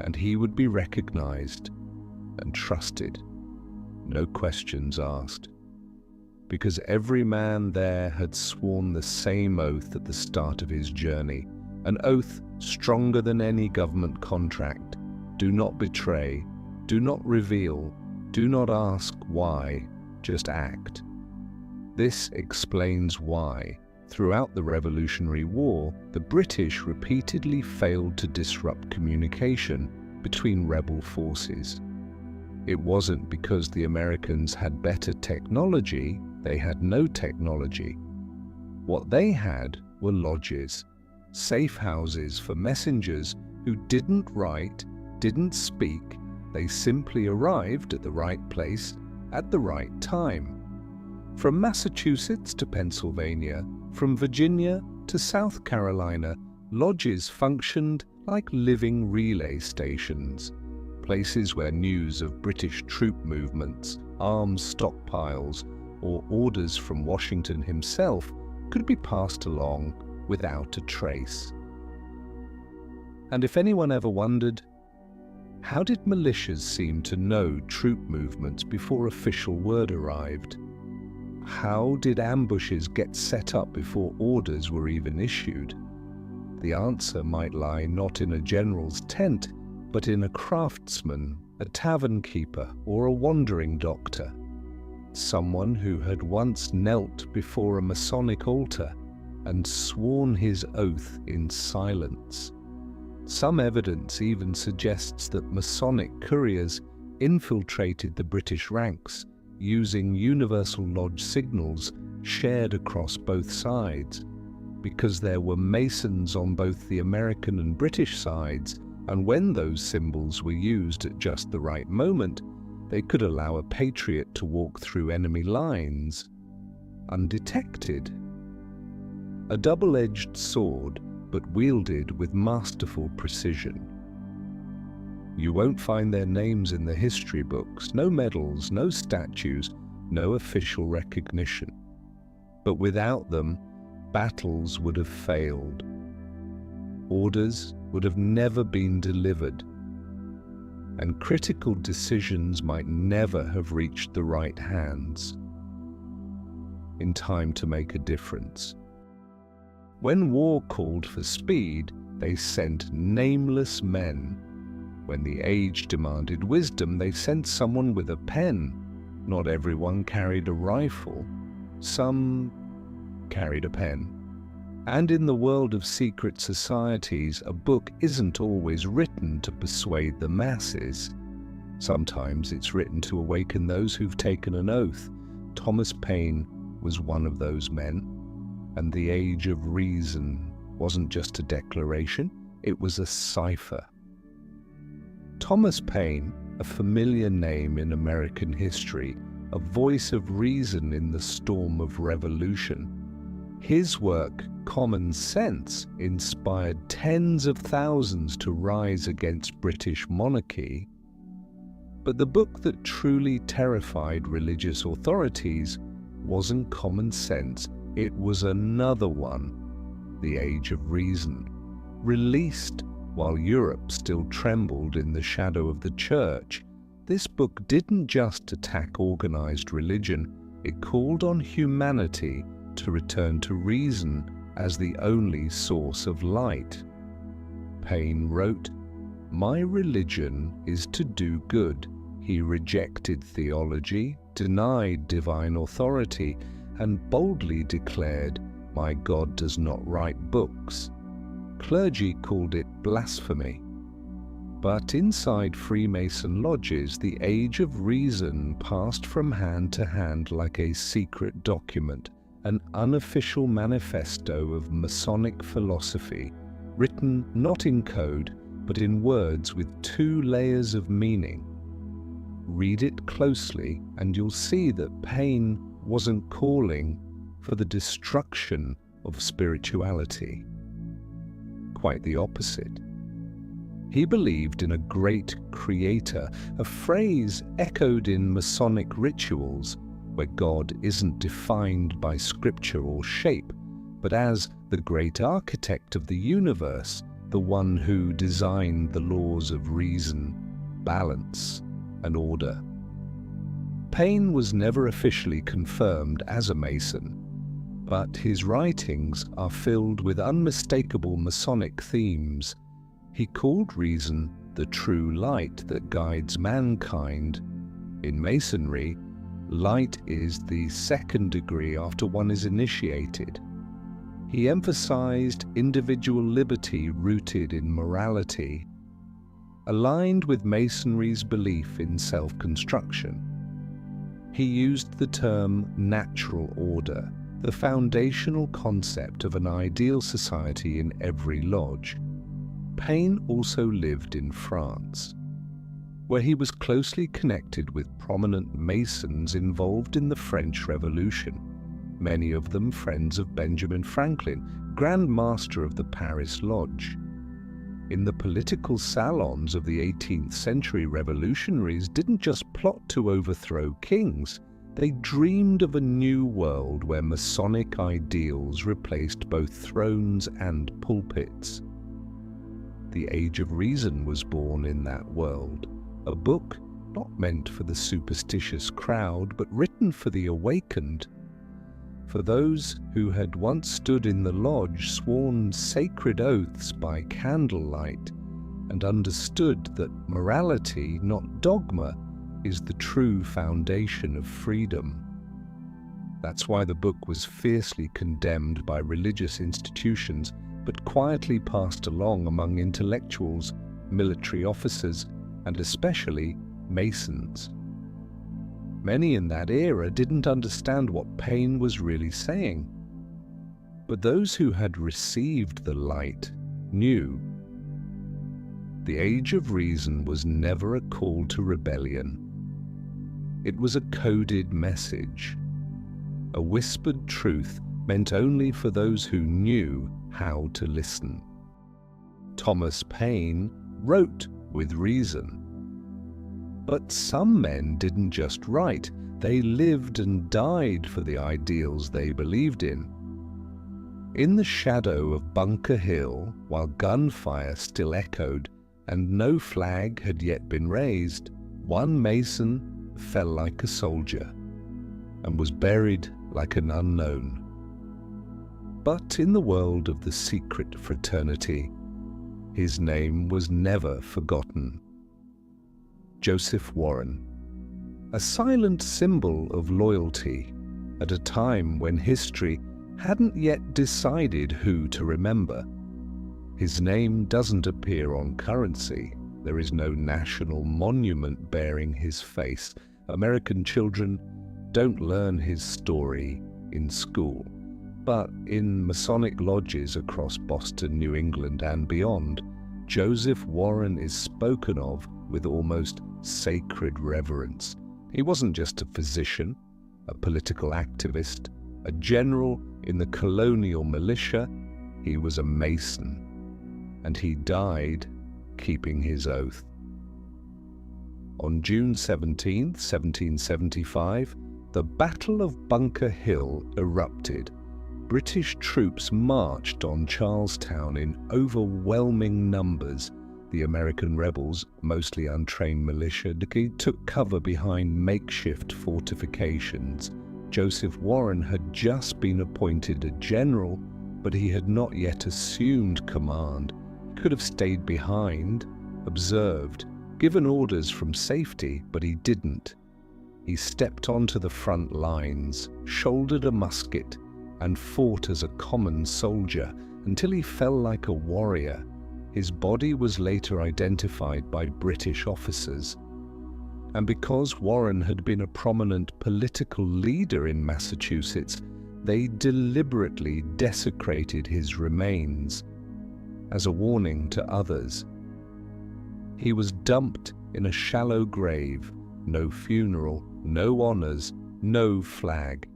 and he would be recognized and trusted, no questions asked, because every man there had sworn the same oath at the start of his journey, an oath stronger than any government contract: do not betray, do not reveal, do not ask why, just act. This explains why, throughout the Revolutionary War, the British repeatedly failed to disrupt communication between rebel forces. It wasn't because the Americans had better technology. They had no technology. What they had were lodges, safe houses for messengers who didn't write, didn't speak. They simply arrived at the right place at the right time. From Massachusetts to Pennsylvania, from Virginia to South Carolina, lodges functioned like living relay stations, places where news of British troop movements, arms stockpiles, or orders from Washington himself could be passed along without a trace. And if anyone ever wondered, how did militias seem to know troop movements before official word arrived? How did ambushes get set up before orders were even issued? The answer might lie not in a general's tent, but in a craftsman, a tavern keeper, or a wandering doctor. Someone who had once knelt before a Masonic altar, and sworn his oath in silence. Some evidence even suggests that Masonic couriers infiltrated the British ranks using Universal Lodge signals shared across both sides, because there were Masons on both the American and British sides, and when those symbols were used at just the right moment, they could allow a patriot to walk through enemy lines undetected. A double-edged sword, but wielded with masterful precision. You won't find their names in the history books, no medals, no statues, no official recognition. But without them, battles would have failed. Orders would have never been delivered, and critical decisions might never have reached the right hands in time to make a difference. When war called for speed, they sent nameless men. When the age demanded wisdom, they sent someone with a pen. Not everyone carried a rifle. Some carried a pen. And in the world of secret societies, a book isn't always written to persuade the masses. Sometimes it's written to awaken those who've taken an oath. Thomas Paine was one of those men. And the Age of Reason wasn't just a declaration, it was a cipher. Thomas Paine, a familiar name in American history, a voice of reason in the storm of revolution. His work, Common Sense, inspired tens of thousands to rise against British monarchy. But the book that truly terrified religious authorities wasn't Common Sense. It was another one, The Age of Reason, released while Europe still trembled in the shadow of the Church. This book didn't just attack organized religion, it called on humanity to return to reason as the only source of light. Paine wrote, "My religion is to do good." He rejected theology, denied divine authority, and boldly declared, "My God does not write books." Clergy called it blasphemy. But inside Freemason lodges, the Age of Reason passed from hand to hand like a secret document, an unofficial manifesto of Masonic philosophy, written not in code, but in words with two layers of meaning. Read it closely, and you'll see that Paine wasn't calling for the destruction of spirituality. Quite the opposite. He believed in a great creator, a phrase echoed in Masonic rituals where God isn't defined by scripture or shape, but as the great architect of the universe, the one who designed the laws of reason, balance, and order. Paine was never officially confirmed as a Mason, but his writings are filled with unmistakable Masonic themes. He called reason the true light that guides mankind. In Masonry, light is the second degree after one is initiated. He emphasized individual liberty rooted in morality, aligned with Masonry's belief in self-construction. He used the term natural order, the foundational concept of an ideal society in every lodge. Paine also lived in France, where he was closely connected with prominent Masons involved in the French Revolution, many of them friends of Benjamin Franklin, Grand Master of the Paris Lodge. In the political salons of the 18th century, revolutionaries didn't just plot to overthrow kings, they dreamed of a new world where Masonic ideals replaced both thrones and pulpits. The Age of Reason was born in that world, a book not meant for the superstitious crowd, but written for the awakened, for those who had once stood in the lodge, sworn sacred oaths by candlelight, and understood that morality, not dogma, is the true foundation of freedom. That's why the book was fiercely condemned by religious institutions, but quietly passed along among intellectuals, military officers, and especially Masons. Many in that era didn't understand what Paine was really saying. But those who had received the light knew. The Age of Reason was never a call to rebellion. It was a coded message, a whispered truth meant only for those who knew how to listen. Thomas Paine wrote with reason. But some men didn't just write, they lived and died for the ideals they believed in. In the shadow of Bunker Hill, while gunfire still echoed and no flag had yet been raised, one Mason fell like a soldier and was buried like an unknown. But in the world of the secret fraternity, his name was never forgotten. Joseph Warren, a silent symbol of loyalty at a time when history hadn't yet decided who to remember. His name doesn't appear on currency. There is no national monument bearing his face. American children don't learn his story in school. But in Masonic lodges across Boston, New England, and beyond, Joseph Warren is spoken of with almost sacred reverence. He wasn't just a physician, a political activist, a general in the colonial militia. He was a Mason, and he died keeping his oath. On June 17, 1775, the Battle of Bunker Hill erupted. British troops marched on Charlestown in overwhelming numbers. The American rebels, mostly untrained militia, took cover behind makeshift fortifications. Joseph Warren had just been appointed a general, but he had not yet assumed command. He could have stayed behind, observed, given orders from safety, but he didn't. He stepped onto the front lines, shouldered a musket, and fought as a common soldier until he fell like a warrior. His body was later identified by British officers. And because Warren had been a prominent political leader in Massachusetts, they deliberately desecrated his remains as a warning to others. He was dumped in a shallow grave, no funeral, no honors, no flag.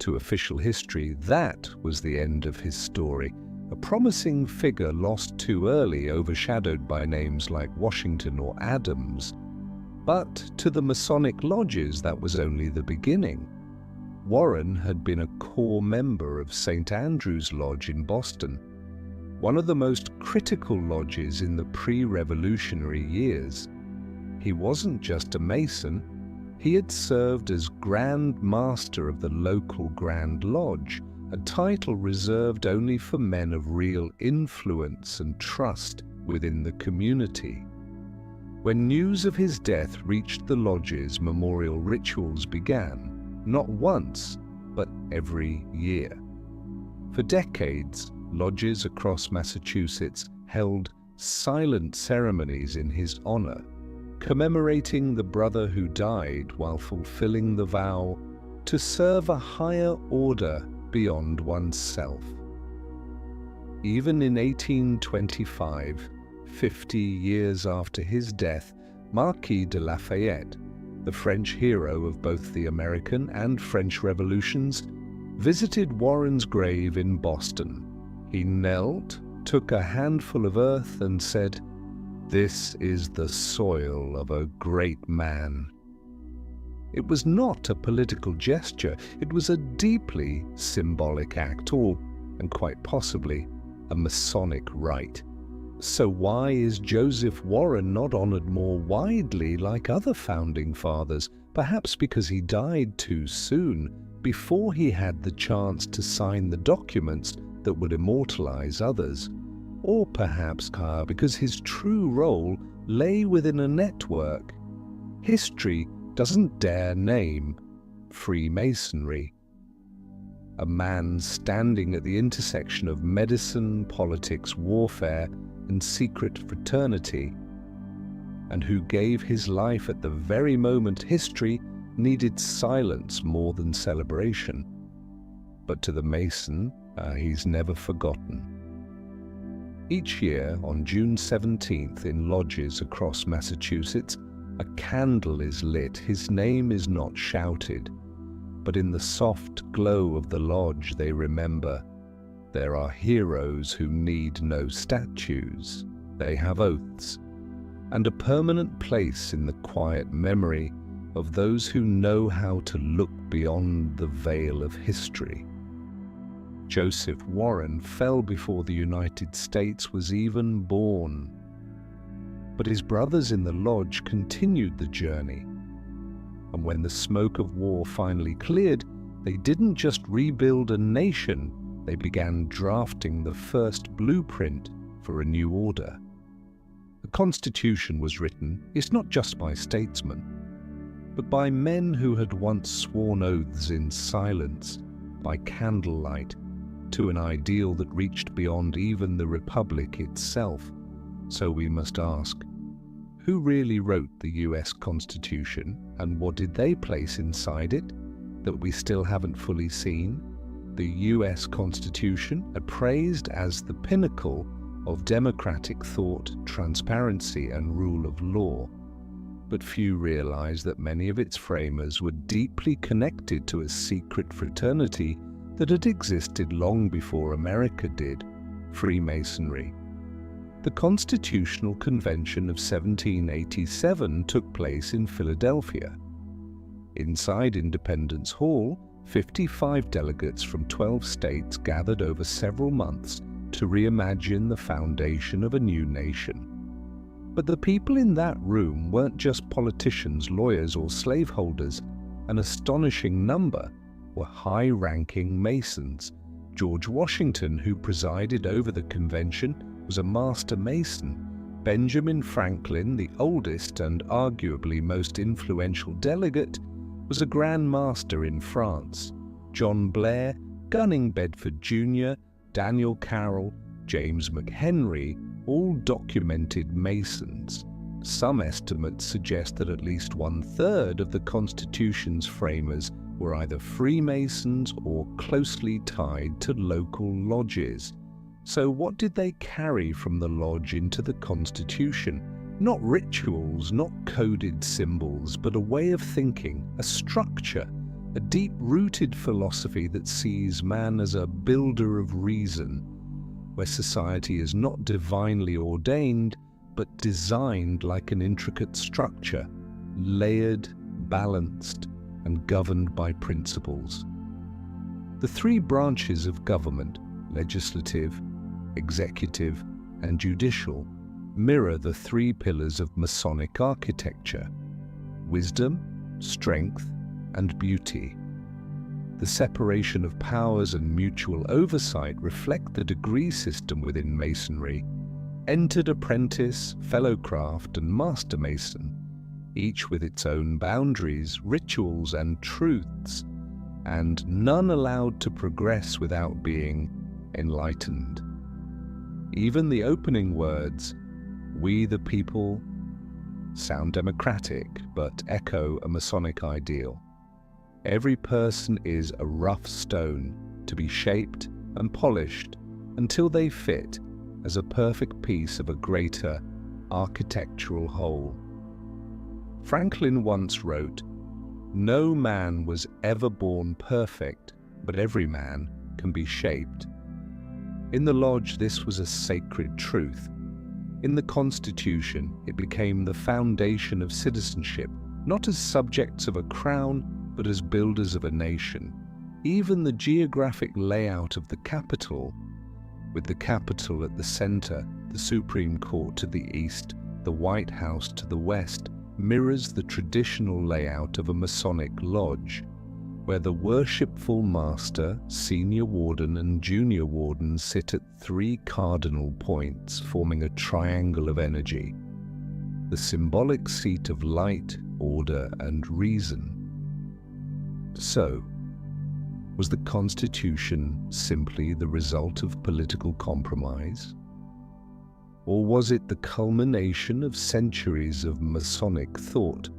To official history, that was the end of his story. A promising figure lost too early, overshadowed by names like Washington or Adams. But to the Masonic lodges, that was only the beginning. Warren had been a core member of St. Andrew's Lodge in Boston, one of the most critical lodges in the pre-revolutionary years. He wasn't just a Mason, he had served as Grand Master of the local Grand Lodge, a title reserved only for men of real influence and trust within the community. When news of his death reached the lodges, memorial rituals began, not once, but every year. For decades, lodges across Massachusetts held silent ceremonies in his honor, commemorating the brother who died while fulfilling the vow to serve a higher order beyond oneself. Even in 1825, 50 years after his death, Marquis de Lafayette, the French hero of both the American and French revolutions, visited Warren's grave in Boston. He knelt, took a handful of earth and said, "This is the soil of a great man." It was not a political gesture, it was a deeply symbolic act, or, and quite possibly, a Masonic rite. So why is Joseph Warren not honored more widely like other founding fathers? Perhaps because he died too soon, before he had the chance to sign the documents that would immortalize others. Or perhaps because his true role lay within a network history doesn't dare name: Freemasonry. a man standing at the intersection of medicine, politics, warfare, and secret fraternity, and who gave his life at the very moment history needed silence more than celebration. But to the Mason, he's never forgotten. Each year, on June 17th, in lodges across Massachusetts, a candle is lit. His name is not shouted, but in the soft glow of the lodge they remember there are heroes who need no statues. They have oaths, and a permanent place in the quiet memory of those who know how to look beyond the veil of history. Joseph Warren fell before the United States was even born. But his brothers in the lodge continued the journey. And when the smoke of war finally cleared, they didn't just rebuild a nation, they began drafting the first blueprint for a new order. The Constitution was written, it's not just by statesmen, but by men who had once sworn oaths in silence, by candlelight, to an ideal that reached beyond even the Republic itself. So we must ask, who really wrote the US Constitution, and what did they place inside it that we still haven't fully seen? The US Constitution, appraised as the pinnacle of democratic thought, transparency, and rule of law. But few realize that many of its framers were deeply connected to a secret fraternity that had existed long before America did, Freemasonry. The Constitutional Convention of 1787 took place in Philadelphia. Inside Independence Hall, 55 delegates from 12 states gathered over several months to reimagine the foundation of a new nation. But the people in that room weren't just politicians, lawyers, or slaveholders. An astonishing number were high-ranking Masons. George Washington, who presided over the convention, was a master Mason. Benjamin Franklin, the oldest and arguably most influential delegate, was a Grand Master in France. John Blair, Gunning Bedford Jr., Daniel Carroll, James McHenry, all documented Masons. Some estimates suggest that at least 1/3 of the Constitution's framers were either Freemasons or closely tied to local lodges. So what did they carry from the lodge into the Constitution? Not rituals, not coded symbols, but a way of thinking, a structure, a deep-rooted philosophy that sees man as a builder of reason, where society is not divinely ordained, but designed like an intricate structure, layered, balanced, and governed by principles. The three branches of government, legislative, executive, and judicial, mirror the three pillars of Masonic architecture: wisdom, strength, and beauty. The separation of powers and mutual oversight reflect the degree system within Masonry: entered apprentice, fellow craft, and master Mason, each with its own boundaries, rituals, and truths, and none allowed to progress without being enlightened. Even the opening words, "We the people," sound democratic, but echo a Masonic ideal. Every person is a rough stone, to be shaped and polished until they fit as a perfect piece of a greater architectural whole. Franklin once wrote, "No man was ever born perfect, but every man can be shaped." In the lodge, this was a sacred truth. In the Constitution, it became the foundation of citizenship, not as subjects of a crown, but as builders of a nation. Even the geographic layout of the Capitol, with the Capitol at the center, the Supreme Court to the east, the White House to the west, mirrors the traditional layout of a Masonic lodge, where the worshipful master, senior warden, and junior warden sit at three cardinal points, forming a triangle of energy, the symbolic seat of light, order, and reason. So, Was the Constitution simply the result of political compromise? Or was it the culmination of centuries of Masonic thought,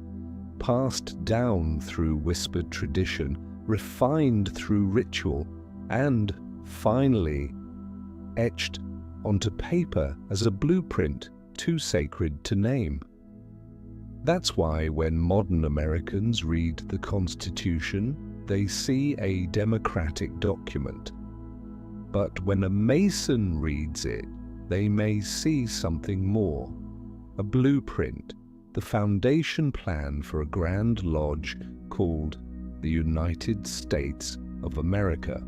passed down through whispered tradition, refined through ritual, and, finally, etched onto paper as a blueprint too sacred to name? That's why when modern Americans read the Constitution, they see a democratic document. But when a Mason reads it, they may see something more, a blueprint, the foundation plan for a grand lodge called the United States of America.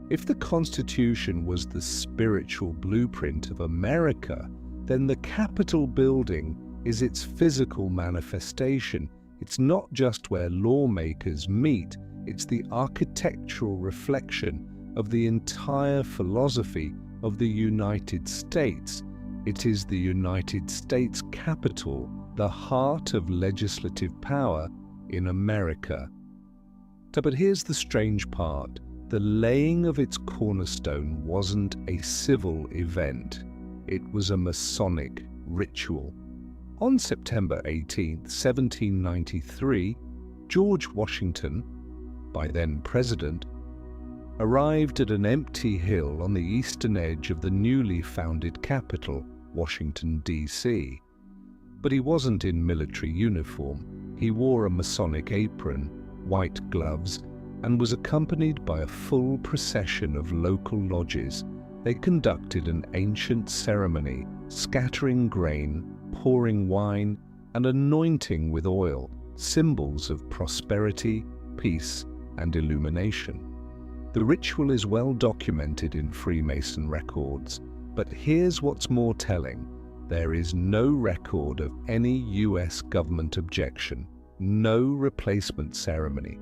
If the Constitution was the spiritual blueprint of America, then the Capitol building is its physical manifestation. It's not just where lawmakers meet, it's the architectural reflection of the entire philosophy of the United States. It is the United States Capitol, the heart of legislative power in America. But here's the strange part. The laying of its cornerstone wasn't a civil event. It was a Masonic ritual. On September 18, 1793, George Washington, by then president, arrived at an empty hill on the eastern edge of the newly founded capital, Washington, D.C. But he wasn't in military uniform. He wore a Masonic apron, white gloves, and was accompanied by a full procession of local lodges. They conducted an ancient ceremony, scattering grain, pouring wine, and anointing with oil, symbols of prosperity, peace, and illumination. The ritual is well documented in Freemason records, but here's what's more telling. There is no record of any US government objection, no replacement ceremony.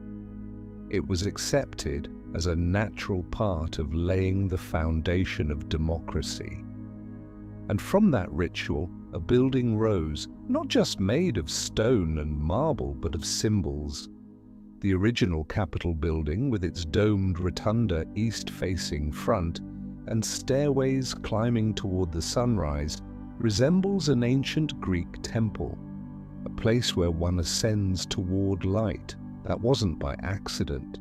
It was accepted as a natural part of laying the foundation of democracy. And from that ritual, a building rose, not just made of stone and marble, but of symbols. The original Capitol building, with its domed rotunda east-facing front and stairways climbing toward the sunrise, resembles an ancient Greek temple, a place where one ascends toward light. That wasn't by accident.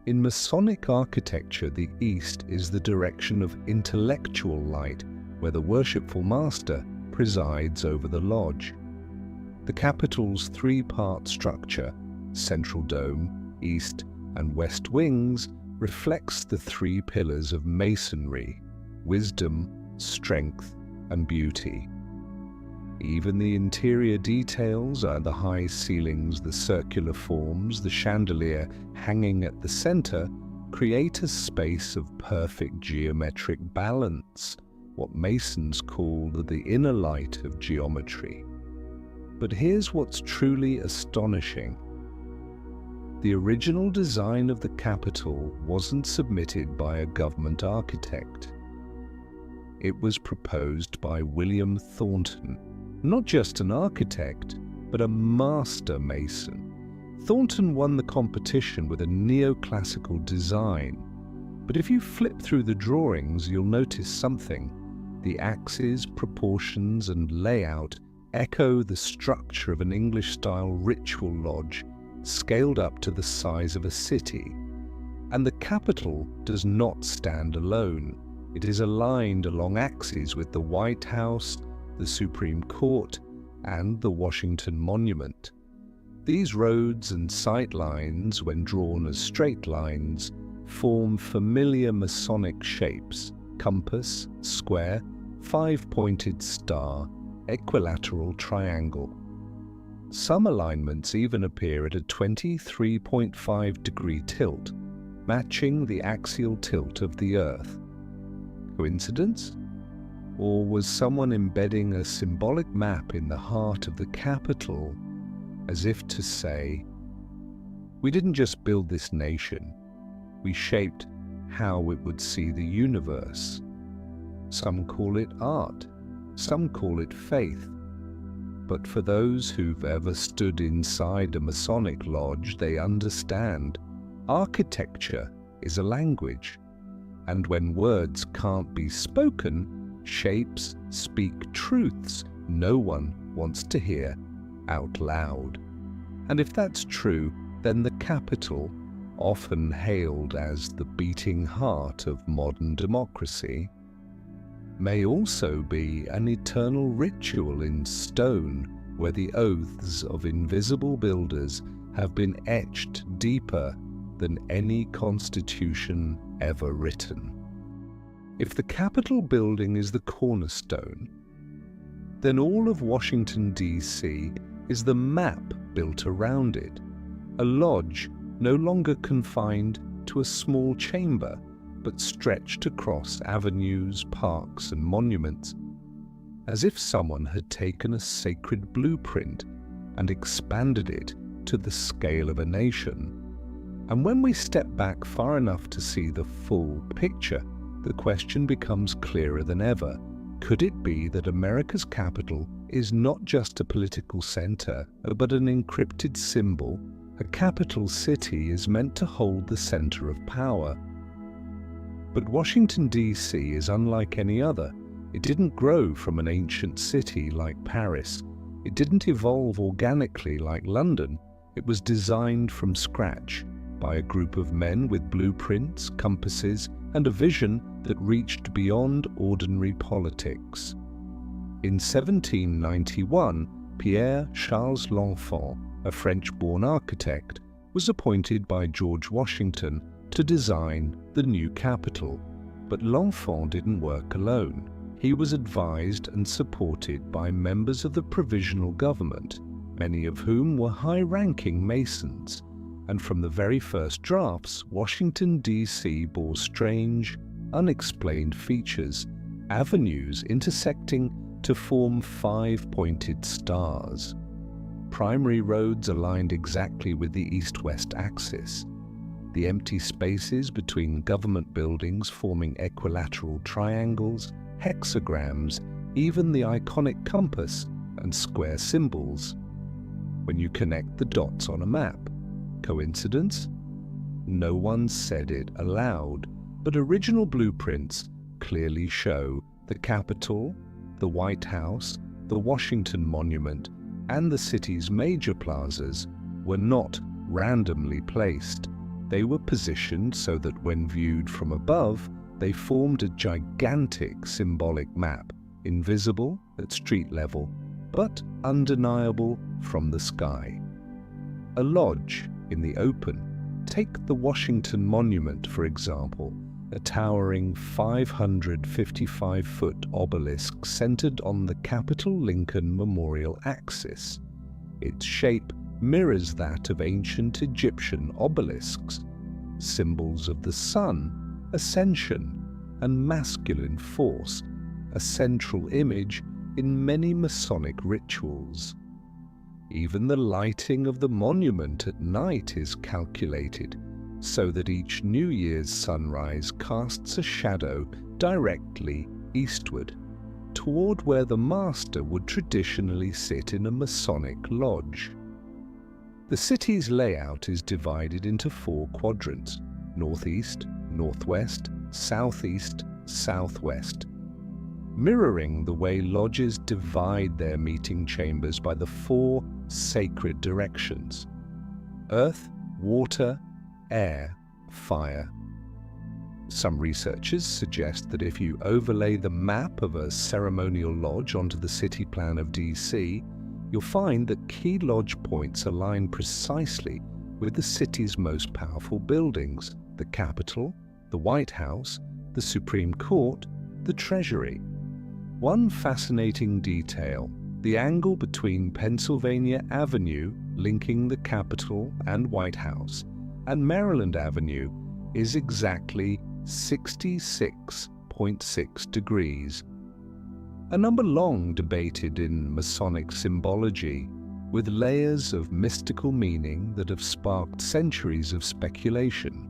In Masonic architecture, the east is the direction of intellectual light, where the worshipful master presides over the lodge. The Capitol's three-part structure, central dome, east and west wings, reflects the three pillars of Masonry: wisdom, strength, and beauty. Even the interior details are the high ceilings, the circular forms, the chandelier hanging at the center, create a space of perfect geometric balance, what Masons call the inner light of geometry. But here's what's truly astonishing. The original design of the Capitol wasn't submitted by a government architect. It was proposed by William Thornton, not just an architect, but a master mason. Thornton won the competition with a neoclassical design. But if you flip through the drawings, you'll notice something. The axes, proportions, and layout echo the structure of an English-style ritual lodge, scaled up to the size of a city. And the Capitol does not stand alone. It is aligned along axes with the White House, the Supreme Court, and the Washington Monument. These roads and sight lines, when drawn as straight lines, form familiar Masonic shapes: compass, square, five-pointed star, equilateral triangle. Some alignments even appear at a 23.5-degree tilt, matching the axial tilt of the Earth. Coincidence? Or was someone embedding a symbolic map in the heart of the Capitol, as if to say, we didn't just build this nation, we shaped how it would see the universe. Some call it art, some call it faith. But for those who've ever stood inside a Masonic lodge, they understand Architecture is a language, and when words can't be spoken, shapes speak truths no one wants to hear out loud. And if that's true, then the capital, often hailed as the beating heart of modern democracy, may also be an eternal ritual in stone where the oaths of invisible builders have been etched deeper than any constitution ever written. If the Capitol building is the cornerstone, then all of Washington, D.C. is the map built around it, a lodge no longer confined to a small chamber, but stretched across avenues, parks, and monuments, as if someone had taken a sacred blueprint and expanded it to the scale of a nation. And when we step back far enough to see the full picture, the question becomes clearer than ever. Could it be that America's capital is not just a political center, but an encrypted symbol? A capital city is meant to hold the center of power. But Washington, D.C. is unlike any other. It didn't grow from an ancient city like Paris. It didn't evolve organically like London. It was designed from scratch by a group of men with blueprints, compasses, and a vision that reached beyond ordinary politics. In 1791, Pierre-Charles L'Enfant, a French-born architect, was appointed by George Washington to design the new capital. But L'Enfant didn't work alone. He was advised and supported by members of the provisional government, many of whom were high-ranking Masons. And from the very first drafts, Washington, D.C. bore strange, unexplained features, avenues intersecting to form 5-pointed stars. Primary roads aligned exactly with the east-west axis. The empty spaces between government buildings forming equilateral triangles, hexagrams, even the iconic compass and square symbols. When you connect the dots on a map, coincidence? No one said it aloud, but original blueprints clearly show the Capitol, the White House, the Washington Monument, and the city's major plazas were not randomly placed. They were positioned so that when viewed from above, they formed a gigantic symbolic map, invisible at street level, but undeniable from the sky. A lodge in the open. Take the Washington Monument, for example, a towering 555-foot obelisk centered on the Capitol Lincoln Memorial axis. Its shape mirrors that of ancient Egyptian obelisks, symbols of the sun, ascension, and masculine force, a central image in many Masonic rituals. Even the lighting of the monument at night is calculated, so that each New Year's sunrise casts a shadow directly eastward, toward where the master would traditionally sit in a Masonic lodge. The city's layout is divided into 4 quadrants: northeast, northwest, southeast, southwest, mirroring the way lodges divide their meeting chambers by the 4 sacred directions: earth, water, air, fire. Some researchers suggest that if you overlay the map of a ceremonial lodge onto the city plan of DC, you'll find that key lodge points align precisely with the city's most powerful buildings: the Capitol, the White House, the Supreme Court, the Treasury. One fascinating detail: the angle between Pennsylvania Avenue, linking the Capitol and White House, and Maryland Avenue is exactly 66.6 degrees. A number long debated in Masonic symbology, with layers of mystical meaning that have sparked centuries of speculation.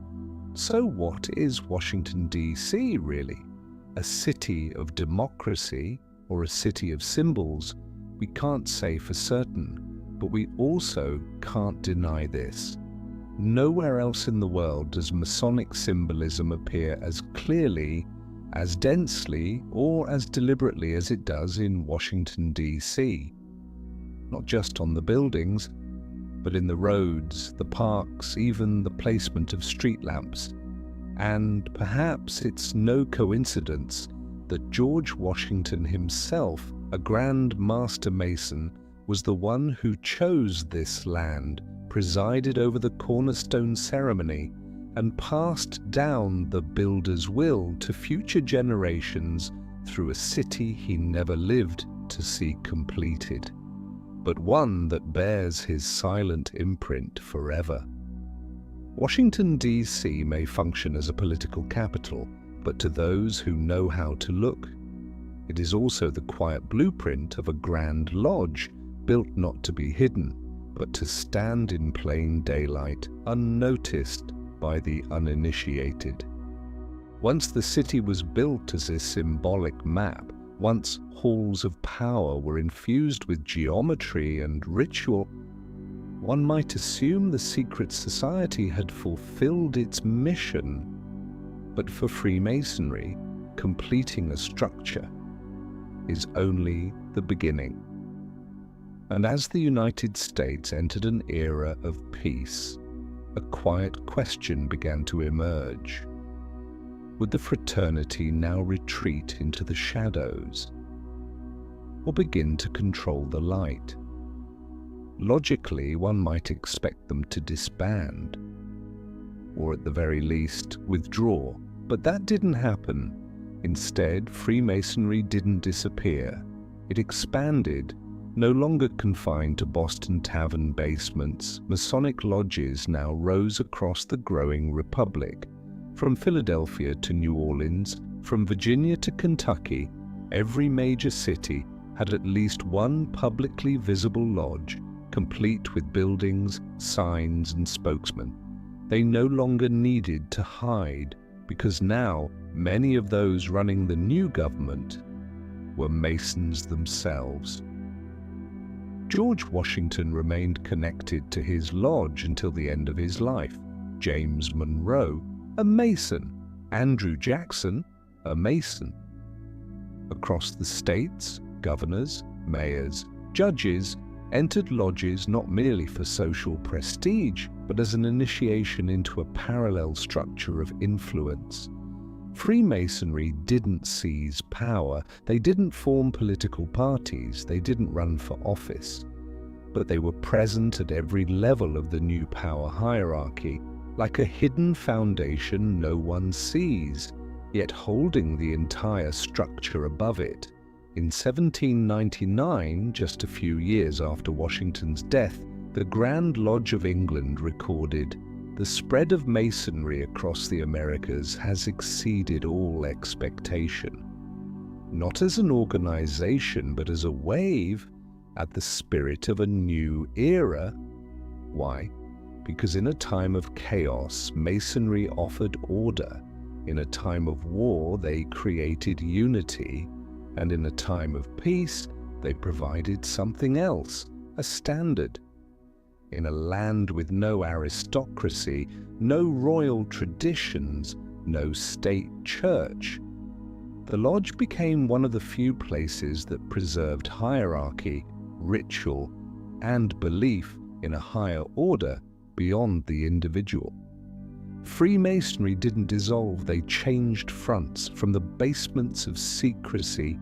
So what is Washington, D.C. really? A city of democracy or a city of symbols? We can't say for certain, but we also can't deny this: Nowhere else in the world does Masonic symbolism appear as clearly, as densely, or as deliberately as it does in Washington, D.C. Not just on the buildings, but in the roads, the parks, even the placement of street lamps. And perhaps it's no coincidence that George Washington himself, a Grand Master Mason, was the one who chose this land, presided over the cornerstone ceremony, and passed down the builder's will to future generations through a city he never lived to see completed, but one that bears his silent imprint forever. Washington, D.C. may function as a political capital, but to those who know how to look, it is also the quiet blueprint of a grand lodge built not to be hidden, but to stand in plain daylight, unnoticed by the uninitiated. Once the city was built as a symbolic map, once halls of power were infused with geometry and ritual, one might assume the secret society had fulfilled its mission. But for Freemasonry, completing a structure is only the beginning. And as the United States entered an era of peace, a quiet question began to emerge. Would the fraternity now retreat into the shadows, or begin to control the light? Logically, one might expect them to disband, or at the very least withdraw, but that didn't happen. Instead, Freemasonry didn't disappear. It expanded. No longer confined to Boston tavern basements, Masonic lodges now rose across the growing republic. From Philadelphia to New Orleans, from Virginia to Kentucky, every major city had at least one publicly visible lodge, complete with buildings, signs, and spokesmen. They no longer needed to hide, because now many of those running the new government were Masons themselves. George Washington remained connected to his lodge until the end of his life. James Monroe, a Mason. Andrew Jackson, a Mason. Across the states, governors, mayors, judges entered lodges not merely for social prestige, but as an initiation into a parallel structure of influence. Freemasonry didn't seize power, they didn't form political parties, they didn't run for office, but they were present at every level of the new power hierarchy, like a hidden foundation no one sees, yet holding the entire structure above it. In 1799, just a few years after Washington's death, the Grand Lodge of England recorded, "The spread of Masonry across the Americas has exceeded all expectation." Not as an organization, but as a wave at the spirit of a new era. Why? Because in a time of chaos, Masonry offered order. In a time of war, they created unity. And in a time of peace, they provided something else, a standard. In a land with no aristocracy, no royal traditions, no state church, the lodge became one of the few places that preserved hierarchy, ritual, and belief in a higher order beyond the individual. Freemasonry didn't dissolve, they changed fronts from the basements of secrecy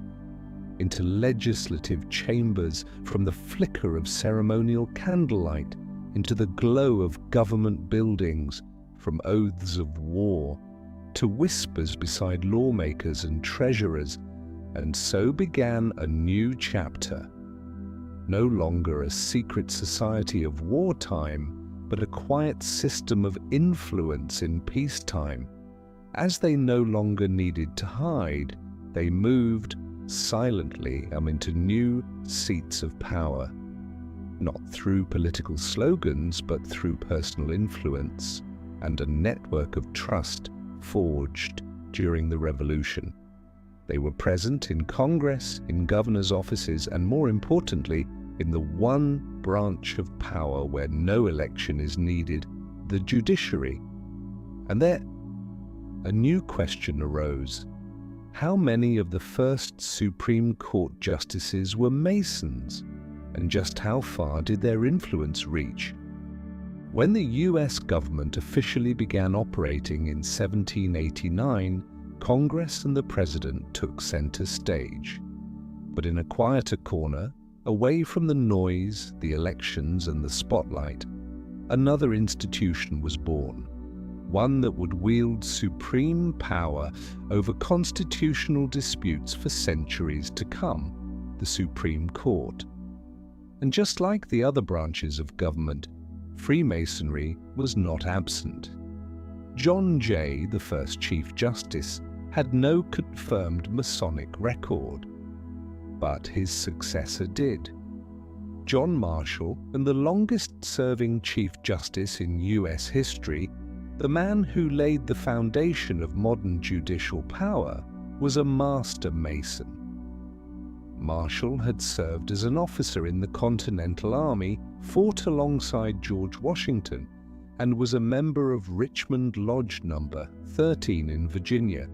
into legislative chambers, from the flicker of ceremonial candlelight into the glow of government buildings, from oaths of war to whispers beside lawmakers and treasurers, and so began a new chapter. No longer a secret society of wartime, but a quiet system of influence in peacetime. As they no longer needed to hide, they moved silently into new seats of power, not through political slogans, but through personal influence and a network of trust forged during the Revolution. They were present in Congress, in governors' offices, and more importantly, in the one branch of power where no election is needed, the judiciary. And there, a new question arose. How many of the first Supreme Court justices were Masons, and just how far did their influence reach? When the US government officially began operating in 1789, Congress and the President took center stage. But in a quieter corner, away from the noise, the elections, and the spotlight, another institution was born, one that would wield supreme power over constitutional disputes for centuries to come, the Supreme Court. And just like the other branches of government, Freemasonry was not absent. John Jay, the first Chief Justice, had no confirmed Masonic record, but his successor did. John Marshall, and the longest-serving Chief Justice in US history, the man who laid the foundation of modern judicial power, was a master Mason. Marshall had served as an officer in the Continental Army, fought alongside George Washington, and was a member of Richmond Lodge No. 13 in Virginia.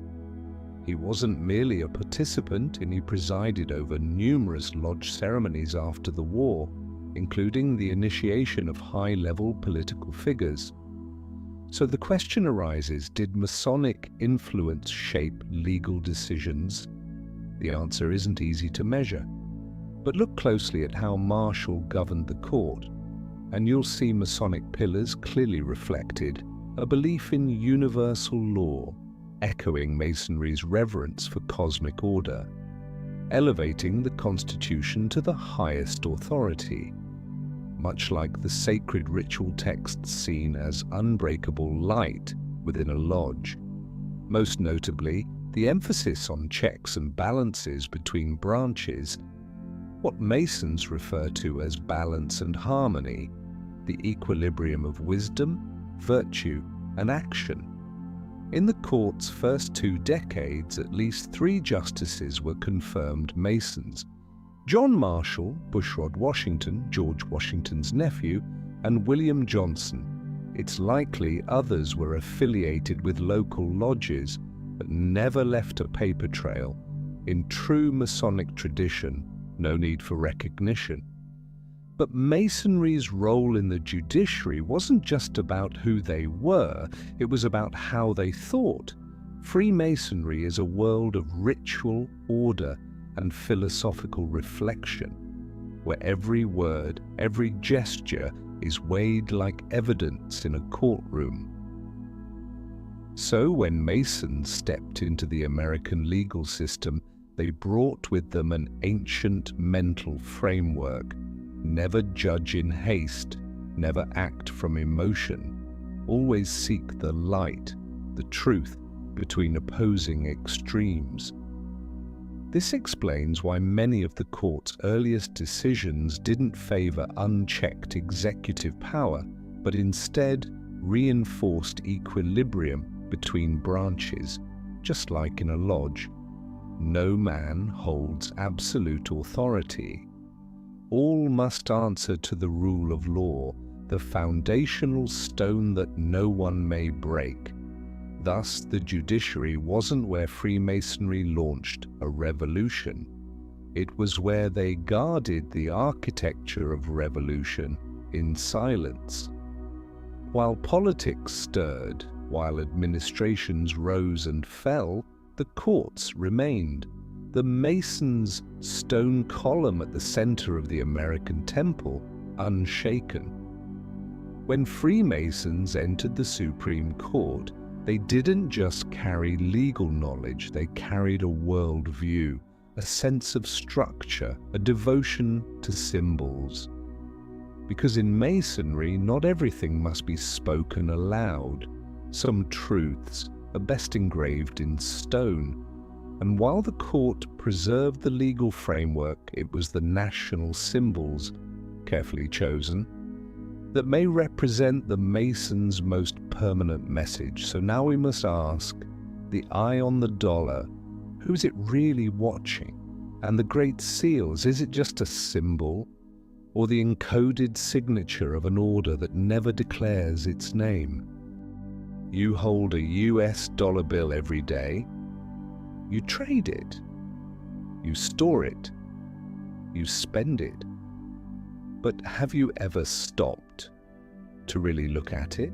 He wasn't merely a participant, and he presided over numerous lodge ceremonies after the war, including the initiation of high-level political figures. So the question arises, did Masonic influence shape legal decisions? The answer isn't easy to measure. But look closely at how Marshall governed the court, and you'll see Masonic pillars clearly reflected, a belief in universal law, echoing Masonry's reverence for cosmic order, elevating the Constitution to the highest authority, much like the sacred ritual texts seen as unbreakable light within a lodge. Most notably, the emphasis on checks and balances between branches, what Masons refer to as balance and harmony, the equilibrium of wisdom, virtue, and action. In the court's first 2 decades, at least 3 justices were confirmed Masons: John Marshall, Bushrod Washington, George Washington's nephew, and William Johnson. It's likely others were affiliated with local lodges, but never left a paper trail. In true Masonic tradition, no need for recognition. But Masonry's role in the judiciary wasn't just about who they were, it was about how they thought. Freemasonry is a world of ritual, order, and philosophical reflection, where every word, every gesture is weighed like evidence in a courtroom. So when Masons stepped into the American legal system, they brought with them an ancient mental framework. Never judge in haste, never act from emotion. Always seek the light, the truth, between opposing extremes. This explains why many of the court's earliest decisions didn't favor unchecked executive power, but instead reinforced equilibrium between branches, just like in a lodge. No man holds absolute authority. All must answer to the rule of law, the foundational stone that no one may break. Thus, the judiciary wasn't where Freemasonry launched a revolution. It was where they guarded the architecture of revolution in silence. While politics stirred, while administrations rose and fell, the courts remained. The Masons' stone column at the center of the American temple, unshaken. When Freemasons entered the Supreme Court, they didn't just carry legal knowledge, they carried a worldview, a sense of structure, a devotion to symbols. Because in Masonry, not everything must be spoken aloud. Some truths are best engraved in stone. And while the court preserved the legal framework, it was the national symbols, carefully chosen, that may represent the Masons' most permanent message. So now we must ask, the eye on the dollar, who's it really watching? And the Great Seals, is it just a symbol? or the encoded signature of an order that never declares its name. You hold a US dollar bill every day. You trade it. You store it. You spend it. But have you ever stopped to really look at it?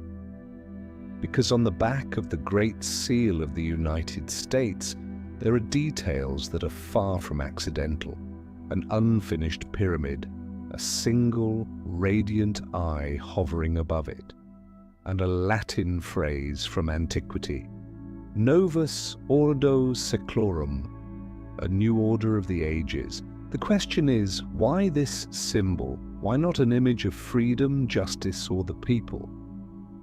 Because on the back of the Great Seal of the United States, there are details that are far from accidental. An unfinished pyramid, a single radiant eye hovering above it, and a Latin phrase from antiquity, Novus Ordo Seclorum, a new order of the ages. The question is, why this symbol? Why not an image of freedom, justice, or the people?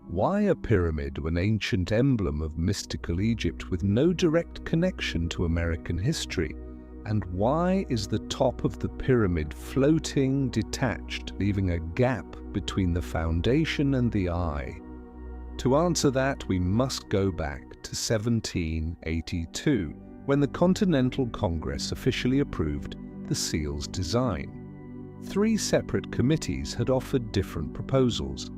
Why a pyramid, an ancient emblem of mystical Egypt with no direct connection to American history? And why is the top of the pyramid floating, detached, leaving a gap between the foundation and the eye? To answer that, we must go back to 1782, when the Continental Congress officially approved the seal's design. 3 separate committees had offered different proposals.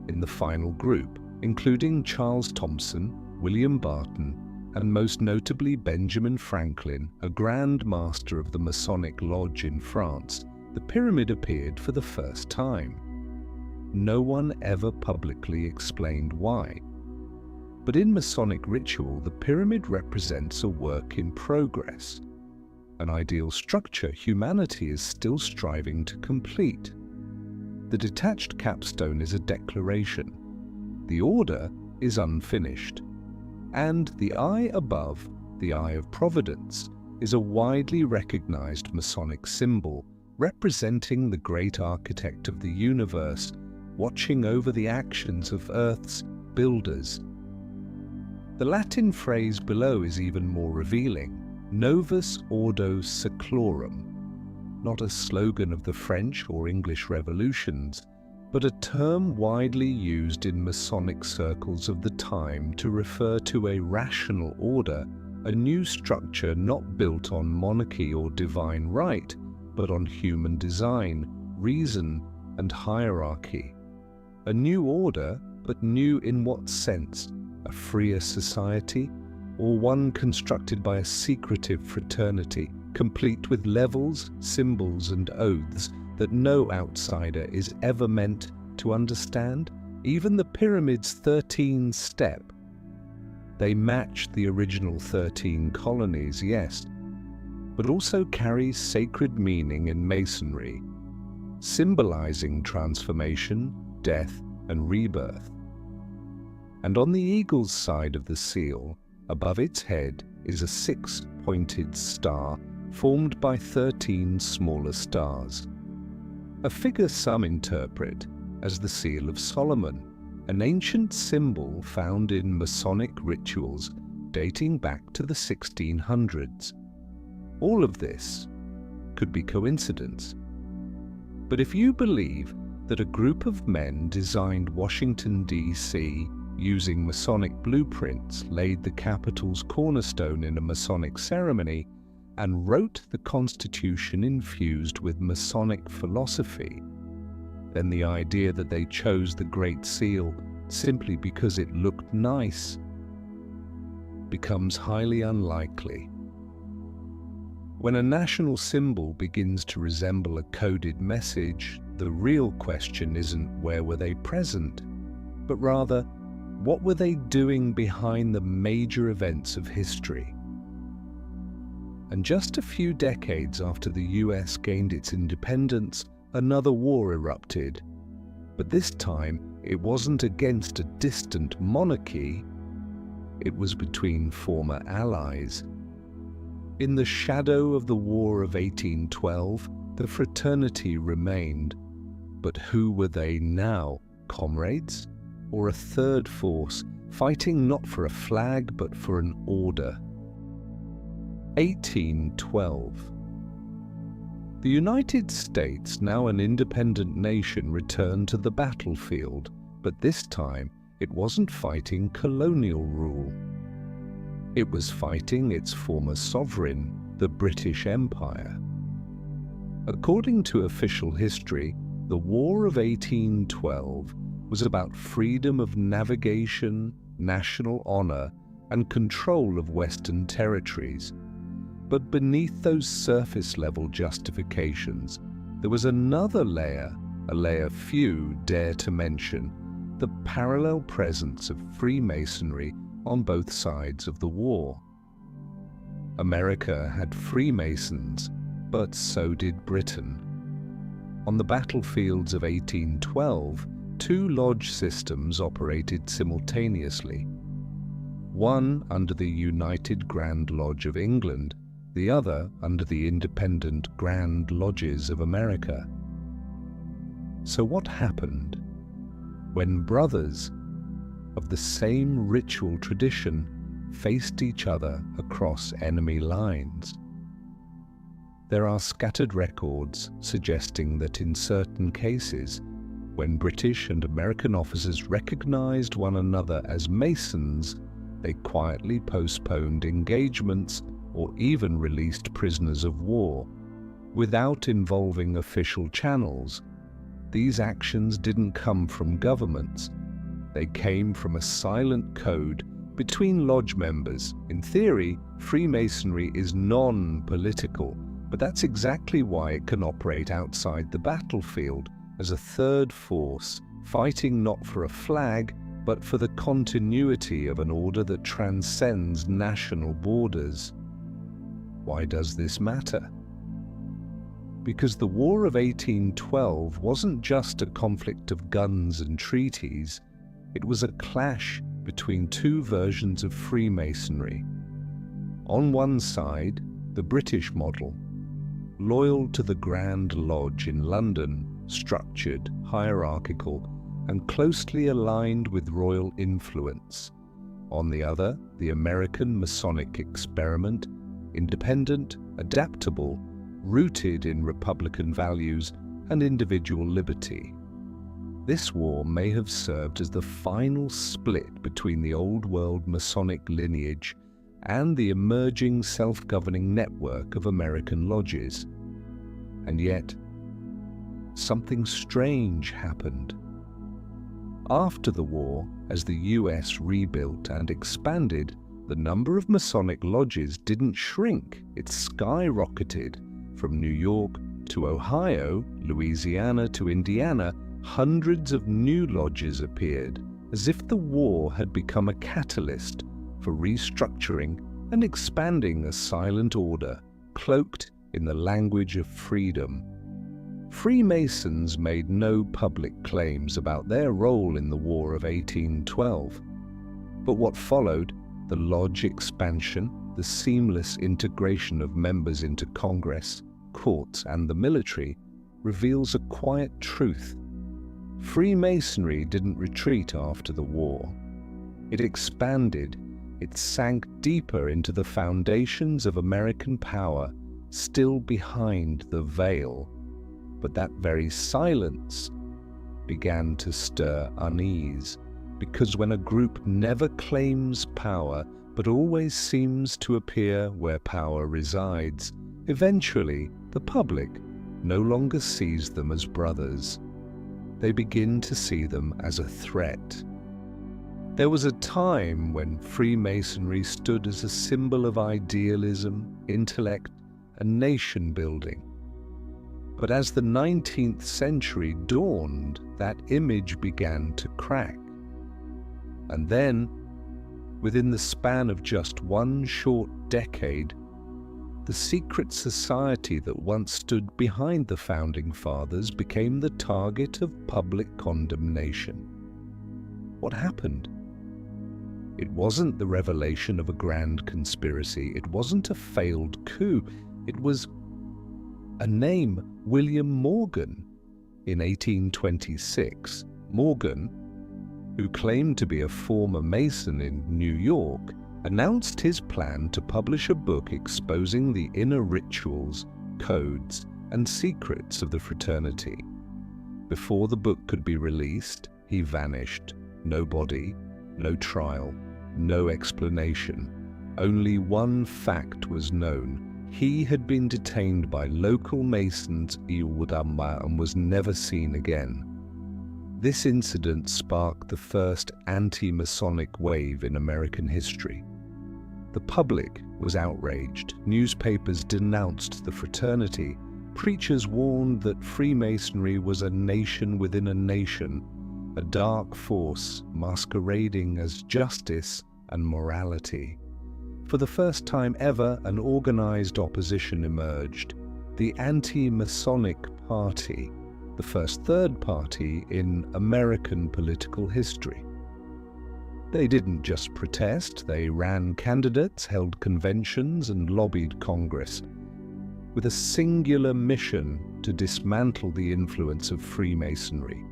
In the final group, including Charles Thomson, William Barton, and most notably Benjamin Franklin, a Grand Master of the Masonic Lodge in France, the pyramid appeared for the first time. No one ever publicly explained why. But in Masonic ritual, the pyramid represents a work in progress, an ideal structure humanity is still striving to complete. The detached capstone is a declaration. The order is unfinished. And the eye above, the Eye of Providence, is a widely recognized Masonic symbol representing the great architect of the universe, watching over the actions of Earth's builders. The Latin phrase below is even more revealing, Novus Ordo Seclorum, not a slogan of the French or English revolutions, but a term widely used in Masonic circles of the time to refer to a rational order, a new structure not built on monarchy or divine right, but on human design, reason, and hierarchy. A new order, but new in what sense? A freer society, or one constructed by a secretive fraternity, complete with levels, symbols, and oaths that no outsider is ever meant to understand? Even the pyramid's 13th step. They match the original 13 colonies, yes, but also carry sacred meaning in masonry, symbolizing transformation, death, and rebirth. And on the eagle's side of the seal, above its head, is a 6-pointed star formed by 13 smaller stars. A figure some interpret as the Seal of Solomon, an ancient symbol found in Masonic rituals dating back to the 1600s. All of this could be coincidence. But if you believe that a group of men designed Washington, D.C. using Masonic blueprints, laid the Capitol's cornerstone in a Masonic ceremony, and wrote the Constitution infused with Masonic philosophy, then the idea that they chose the Great Seal simply because it looked nice becomes highly unlikely. When a national symbol begins to resemble a coded message, the real question isn't where were they present, but rather, what were they doing behind the major events of history? And just a few decades after the US gained its independence, another war erupted. But this time, it wasn't against a distant monarchy, it was between former allies. In the shadow of the War of 1812, the fraternity remained. But who were they now? Comrades? Or a third force, fighting not for a flag but for an order? 1812. The United States, now an independent nation, returned to the battlefield, but this time it wasn't fighting colonial rule. It was fighting its former sovereign, the British Empire. According to official history, the War of 1812 was about freedom of navigation, national honor, and control of Western territories. But beneath those surface-level justifications, there was another layer, a layer few dare to mention, the parallel presence of Freemasonry on both sides of the war. America had Freemasons, but so did Britain. On the battlefields of 1812, two lodge systems operated simultaneously. One under the United Grand Lodge of England, the other under the independent Grand Lodges of America. So what happened when brothers of the same ritual tradition faced each other across enemy lines? There are scattered records suggesting that in certain cases, when British and American officers recognized one another as Masons, they quietly postponed engagements or even released prisoners of war, without involving official channels. These actions didn't come from governments. They came from a silent code between lodge members. In theory, Freemasonry is non-political, but that's exactly why it can operate outside the battlefield as a third force, fighting not for a flag, but for the continuity of an order that transcends national borders. Why does this matter? Because the War of 1812 wasn't just a conflict of guns and treaties, it was a clash between two versions of Freemasonry. On one side, the British model, loyal to the Grand Lodge in London, structured, hierarchical, and closely aligned with royal influence. On the other, the American Masonic experiment, independent, adaptable, rooted in Republican values and individual liberty. This war may have served as the final split between the Old World Masonic lineage and the emerging self-governing network of American lodges. And yet, something strange happened. After the war, as the US rebuilt and expanded, the number of Masonic lodges didn't shrink, it skyrocketed. From New York to Ohio, Louisiana to Indiana, hundreds of new lodges appeared, as if the war had become a catalyst for restructuring and expanding a silent order, cloaked in the language of freedom. Freemasons made no public claims about their role in the War of 1812. But what followed, the lodge expansion, the seamless integration of members into Congress, courts, and the military, reveals a quiet truth. Freemasonry didn't retreat after the war. It expanded. It sank deeper into the foundations of American power, still behind the veil. But that very silence began to stir unease, because when a group never claims power, but always seems to appear where power resides, eventually the public no longer sees them as brothers. They begin to see them as a threat. There was a time when Freemasonry stood as a symbol of idealism, intellect, and nation-building. But as the 19th century dawned, that image began to crack. And then, within the span of just one short decade, the secret society that once stood behind the Founding Fathers became the target of public condemnation. What happened? It wasn't the revelation of a grand conspiracy. It wasn't a failed coup. It was a name, William Morgan. In 1826, Morgan, who claimed to be a former Mason in New York, announced his plan to publish a book exposing the inner rituals, codes, and secrets of the fraternity. Before the book could be released, he vanished. No body, no trial, no explanation. Only one fact was known. He had been detained by local Masons and was never seen again. This incident sparked the first anti-Masonic wave in American history. The public was outraged. Newspapers denounced the fraternity. Preachers warned that Freemasonry was a nation within a nation, a dark force masquerading as justice and morality. For the first time ever, an organized opposition emerged, the Anti-Masonic Party, the first third party in American political history. They didn't just protest, they ran candidates, held conventions, and lobbied Congress, with a singular mission to dismantle the influence of Freemasonry.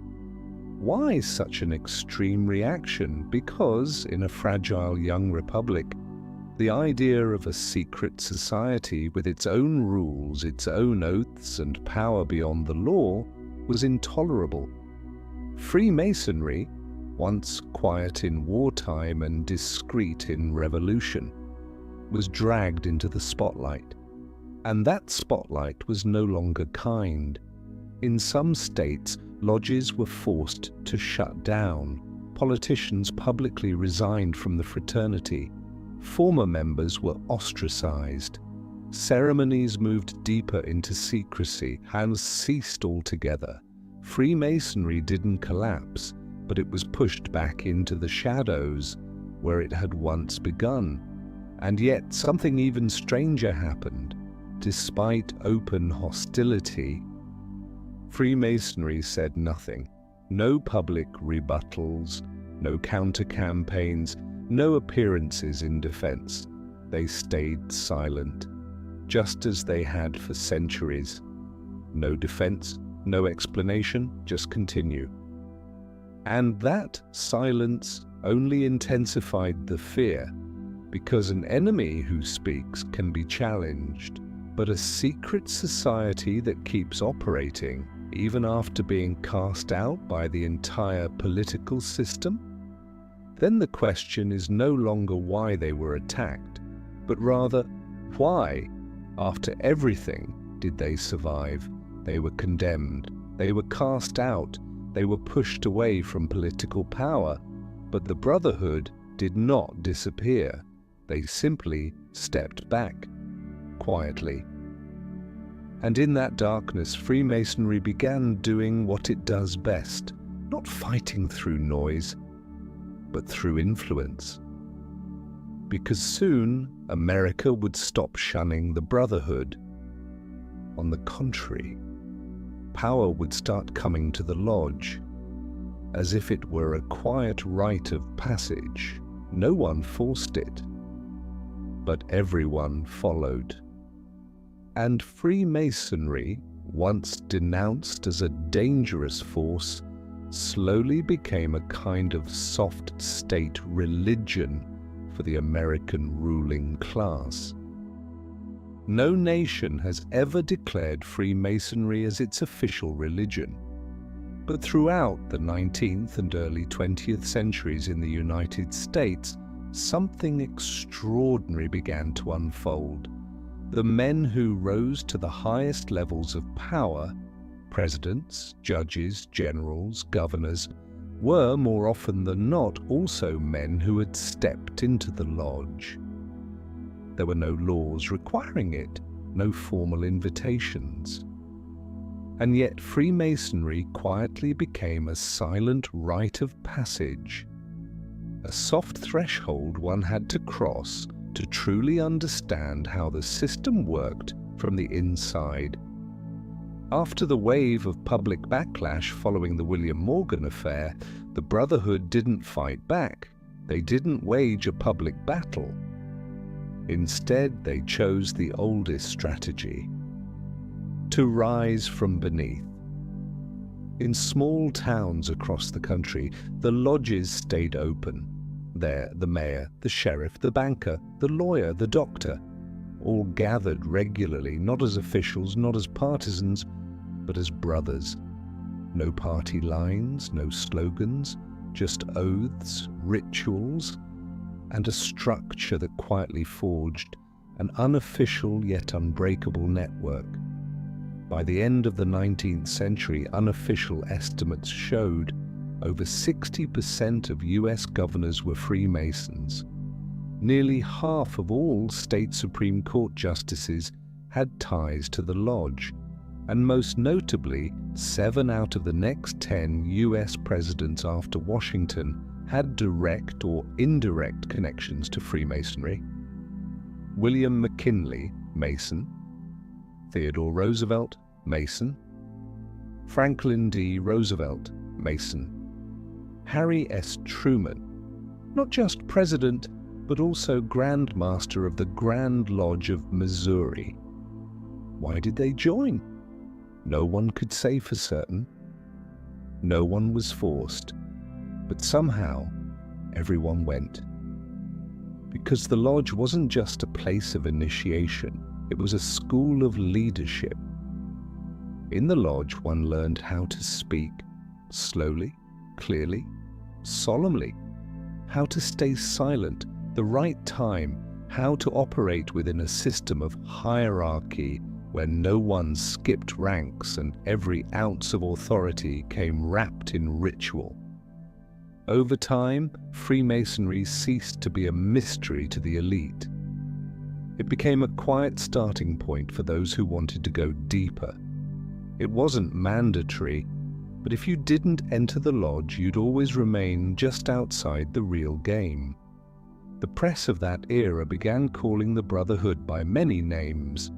Why such an extreme reaction? Because, in a fragile young republic, the idea of a secret society with its own rules, its own oaths, and power beyond the law was intolerable. Freemasonry, once quiet in wartime and discreet in revolution, was dragged into the spotlight. And that spotlight was no longer kind. In some states, lodges were forced to shut down. Politicians publicly resigned from the fraternity. Former members were ostracized. Ceremonies moved deeper into secrecy and ceased altogether. Freemasonry didn't collapse, but it was pushed back into the shadows where it had once begun. And yet something even stranger happened. Despite open hostility, Freemasonry said nothing. No public rebuttals, no counter-campaigns, no appearances in defense. They stayed silent, just as they had for centuries. No defense, no explanation, just continue. And that silence only intensified the fear, because an enemy who speaks can be challenged. But a secret society that keeps operating, even after being cast out by the entire political system? Then the question is no longer why they were attacked, but rather, why, after everything, did they survive? They were condemned, they were cast out, they were pushed away from political power, but the Brotherhood did not disappear. They simply stepped back, quietly. And in that darkness, Freemasonry began doing what it does best, not fighting through noise, but through influence. Because soon, America would stop shunning the Brotherhood. On the contrary, power would start coming to the lodge, as if it were a quiet rite of passage. No one forced it, but everyone followed. And Freemasonry, once denounced as a dangerous force, slowly became a kind of soft state religion for the American ruling class. No nation has ever declared Freemasonry as its official religion. But throughout the 19th and early 20th centuries in the United States, something extraordinary began to unfold. The men who rose to the highest levels of power, presidents, judges, generals, governors, were more often than not also men who had stepped into the lodge. There were no laws requiring it, no formal invitations. And yet Freemasonry quietly became a silent rite of passage, a soft threshold one had to cross to truly understand how the system worked from the inside. After the wave of public backlash following the William Morgan affair, the Brotherhood didn't fight back. They didn't wage a public battle. Instead, they chose the oldest strategy: to rise from beneath. In small towns across the country, the lodges stayed open. There, the mayor, the sheriff, the banker, the lawyer, the doctor, all gathered regularly, not as officials, not as partisans, but as brothers. No party lines, no slogans, just oaths, rituals, and a structure that quietly forged an unofficial yet unbreakable network. By the end of the 19th century, unofficial estimates showed over 60% of US governors were Freemasons. Nearly half of all state Supreme Court justices had ties to the lodge, and most notably, 7 out of the next 10 US presidents after Washington had direct or indirect connections to Freemasonry. William McKinley, Mason. Theodore Roosevelt, Mason. Franklin D. Roosevelt, Mason. Harry S. Truman, not just president, but also Grand Master of the Grand Lodge of Missouri. Why did they join? No one could say for certain. No one was forced, but somehow everyone went. Because the lodge wasn't just a place of initiation, it was a school of leadership. In the lodge, one learned how to speak slowly, clearly, solemnly, how to stay silent, the right time, how to operate within a system of hierarchy where no one skipped ranks and every ounce of authority came wrapped in ritual. Over time, Freemasonry ceased to be a mystery to the elite. It became a quiet starting point for those who wanted to go deeper. It wasn't mandatory, but if you didn't enter the lodge, you'd always remain just outside the real game. The press of that era began calling the Brotherhood by many names: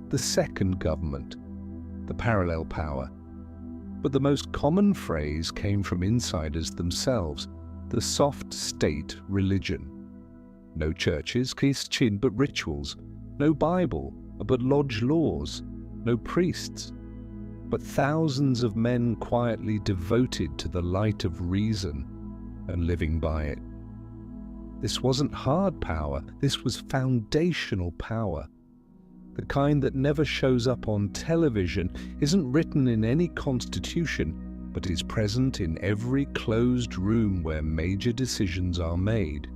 the Second Government, the Parallel Power. But the most common phrase came from insiders themselves: the soft state religion. No churches, Christian, but rituals. No Bible, but lodge laws. No priests, but thousands of men quietly devoted to the light of reason and living by it. This wasn't hard power, this was foundational power. The kind that never shows up on television, isn't written in any constitution, but is present in every closed room where major decisions are made.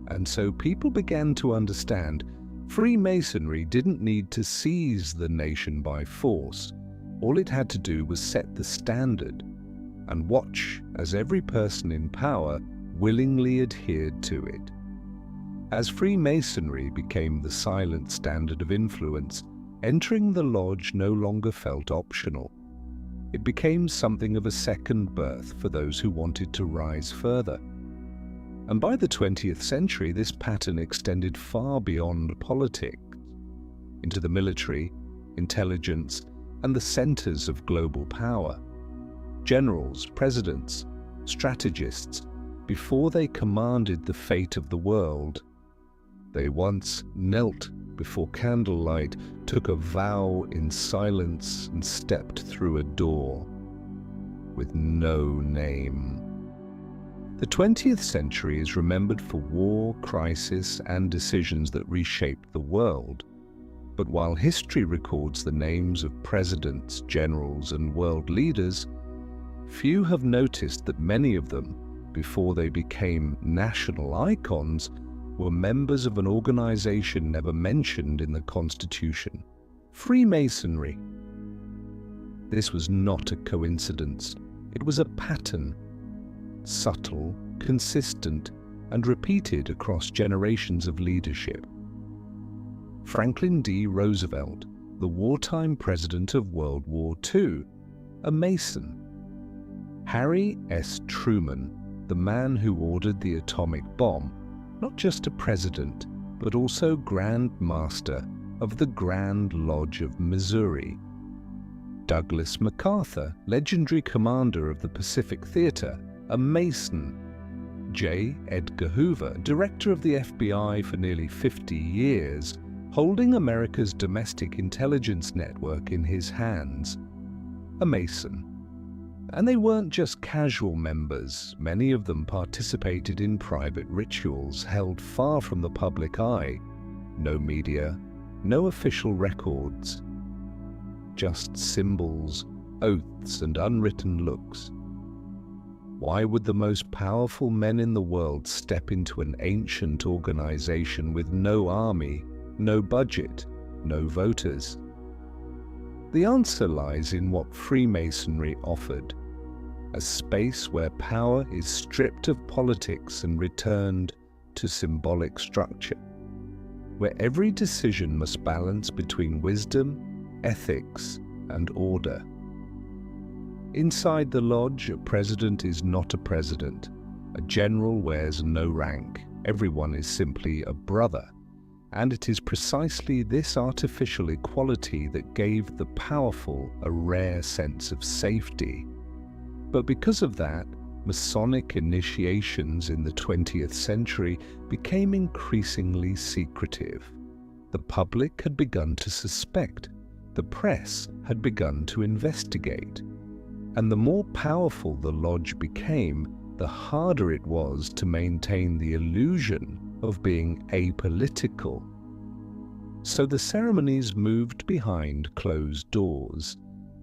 And so people began to understand Freemasonry didn't need to seize the nation by force. All it had to do was set the standard and watch as every person in power willingly adhered to it. As Freemasonry became the silent standard of influence, entering the lodge no longer felt optional. It became something of a second birth for those who wanted to rise further. And by the 20th century, this pattern extended far beyond politics, into the military, intelligence, and the centers of global power. Generals, presidents, strategists, before they commanded the fate of the world, they once knelt before candlelight, took a vow in silence, and stepped through a door with no name. The 20th century is remembered for war, crisis, and decisions that reshaped the world. But while history records the names of presidents, generals, and world leaders, few have noticed that many of them, before they became national icons, were members of an organization never mentioned in the Constitution: Freemasonry. This was not a coincidence. It was a pattern, subtle, consistent, and repeated across generations of leadership. Franklin D. Roosevelt, the wartime president of World War II, a Mason. Harry S. Truman, the man who ordered the atomic bomb, not just a president, but also Grand Master of the Grand Lodge of Missouri. Douglas MacArthur, legendary commander of the Pacific Theater, a Mason. J. Edgar Hoover, director of the FBI for nearly 50 years, holding America's domestic intelligence network in his hands, a Mason. And they weren't just casual members. Many of them participated in private rituals held far from the public eye. No media, no official records. Just symbols, oaths, and unwritten looks. Why would the most powerful men in the world step into an ancient organization with no army, no budget, no voters? The answer lies in what Freemasonry offered: a space where power is stripped of politics and returned to symbolic structure, where every decision must balance between wisdom, ethics, and order. Inside the lodge, a president is not a president. A general wears no rank. Everyone is simply a brother. And it is precisely this artificial equality that gave the powerful a rare sense of safety. But because of that, Masonic initiations in the 20th century became increasingly secretive. The public had begun to suspect. The press had begun to investigate. And the more powerful the lodge became, the harder it was to maintain the illusion of being apolitical. So the ceremonies moved behind closed doors,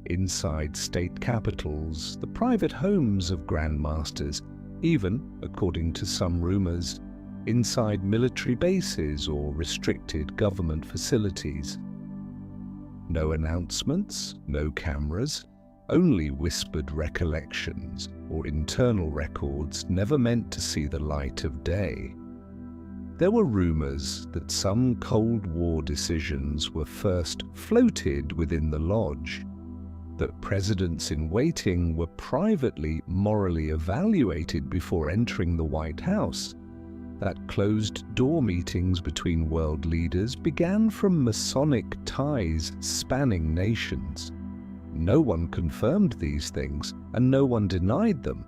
inside state capitals, the private homes of grandmasters, even, according to some rumors, inside military bases or restricted government facilities. No announcements, no cameras, only whispered recollections or internal records never meant to see the light of day. There were rumors that some Cold War decisions were first floated within the lodge, that presidents in waiting were privately morally evaluated before entering the White House, that closed-door meetings between world leaders began from Masonic ties spanning nations. No one confirmed these things, and no one denied them.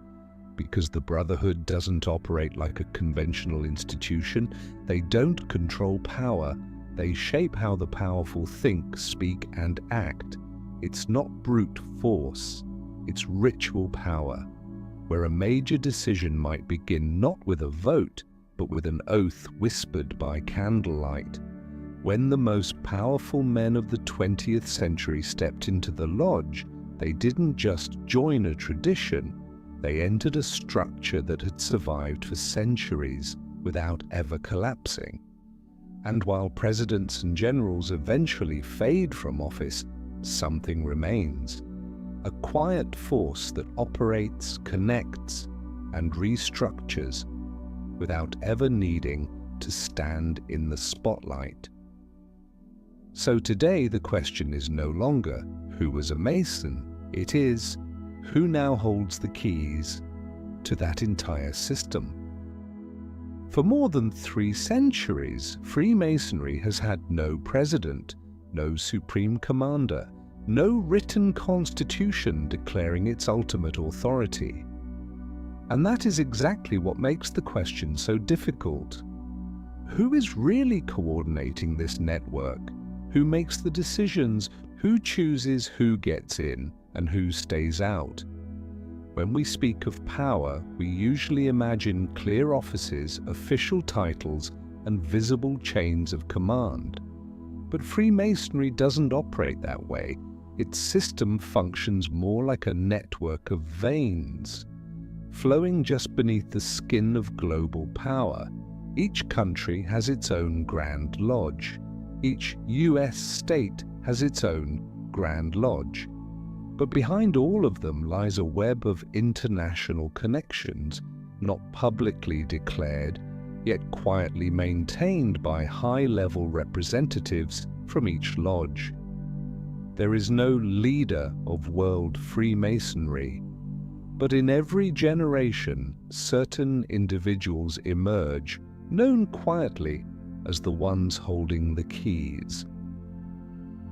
Because the Brotherhood doesn't operate like a conventional institution, they don't control power. They shape how the powerful think, speak, and act. It's not brute force, it's ritual power, where a major decision might begin not with a vote, but with an oath whispered by candlelight. When the most powerful men of the 20th century stepped into the lodge, they didn't just join a tradition, they entered a structure that had survived for centuries without ever collapsing. And while presidents and generals eventually fade from office, something remains. A quiet force that operates, connects, and restructures without ever needing to stand in the spotlight. So today the question is no longer who was a Mason, it is who now holds the keys to that entire system. For more than 3 centuries, Freemasonry has had no president, no supreme commander, no written constitution declaring its ultimate authority. And that is exactly what makes the question so difficult. Who is really coordinating this network? Who makes the decisions? Who chooses who gets in and who stays out? When we speak of power, we usually imagine clear offices, official titles, and visible chains of command. But Freemasonry doesn't operate that way. Its system functions more like a network of veins, flowing just beneath the skin of global power. Each country has its own Grand Lodge. Each US state has its own Grand Lodge. But behind all of them lies a web of international connections, not publicly declared, yet quietly maintained by high-level representatives from each lodge. There is no leader of world Freemasonry, but in every generation, certain individuals emerge, known quietly as the ones holding the keys.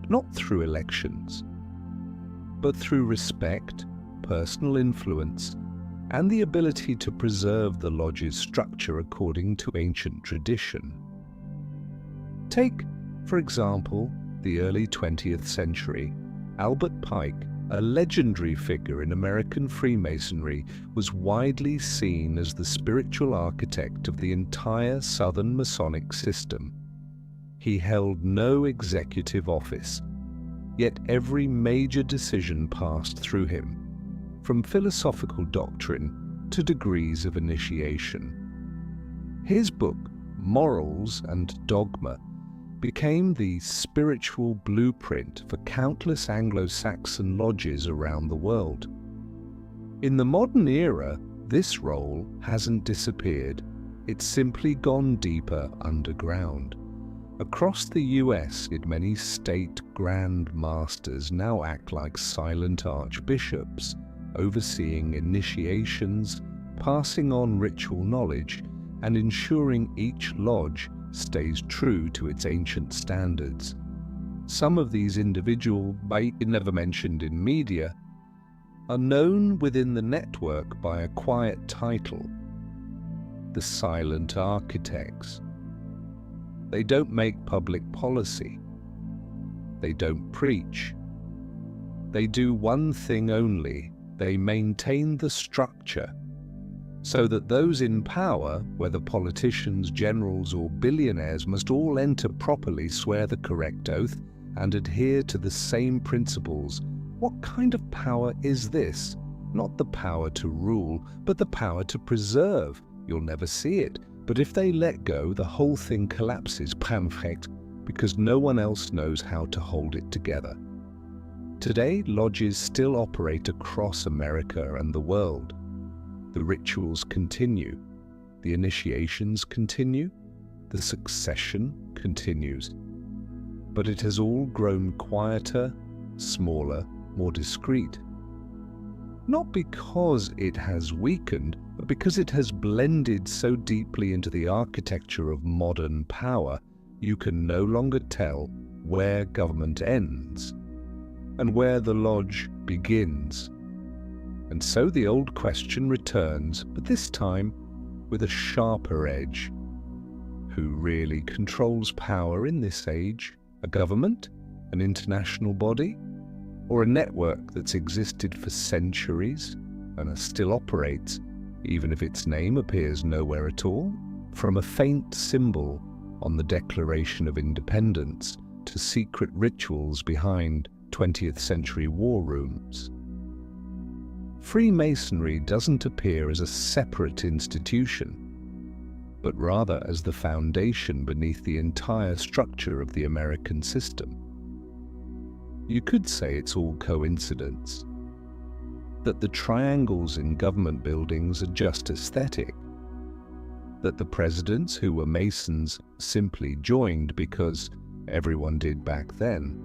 Not through elections, but through respect, personal influence, and the ability to preserve the lodge's structure according to ancient tradition. Take, for example, the early 20th century. Albert Pike, a legendary figure in American Freemasonry, was widely seen as the spiritual architect of the entire Southern Masonic system. He held no executive office, yet every major decision passed through him, from philosophical doctrine to degrees of initiation. His book, Morals and Dogma, became the spiritual blueprint for countless Anglo-Saxon lodges around the world. In the modern era, this role hasn't disappeared, it's simply gone deeper underground. Across the US, many state Grand Masters now act like silent archbishops, overseeing initiations, passing on ritual knowledge, and ensuring each lodge stays true to its ancient standards. Some of these individuals, never mentioned in media, are known within the network by a quiet title: the Silent Architects. They don't make public policy. They don't preach. They do one thing only: they maintain the structure, so that those in power, whether politicians, generals, or billionaires, must all enter properly, swear the correct oath, and adhere to the same principles. What kind of power is this? Not the power to rule, but the power to preserve. You'll never see it, but if they let go, the whole thing collapses, perfect, because no one else knows how to hold it together. Today, lodges still operate across America and the world. The rituals continue, the initiations continue, the succession continues. But it has all grown quieter, smaller, more discreet. Not because it has weakened, but because it has blended so deeply into the architecture of modern power, you can no longer tell where government ends and where the lodge begins. And so the old question returns, but this time with a sharper edge. Who really controls power in this age? A government? An international body? Or a network that's existed for centuries and still operates, even if its name appears nowhere at all? From a faint symbol on the Declaration of Independence to secret rituals behind 20th century war rooms. Freemasonry doesn't appear as a separate institution, but rather as the foundation beneath the entire structure of the American system. You could say it's all coincidence, that the triangles in government buildings are just aesthetic, that the presidents who were Masons simply joined because everyone did back then,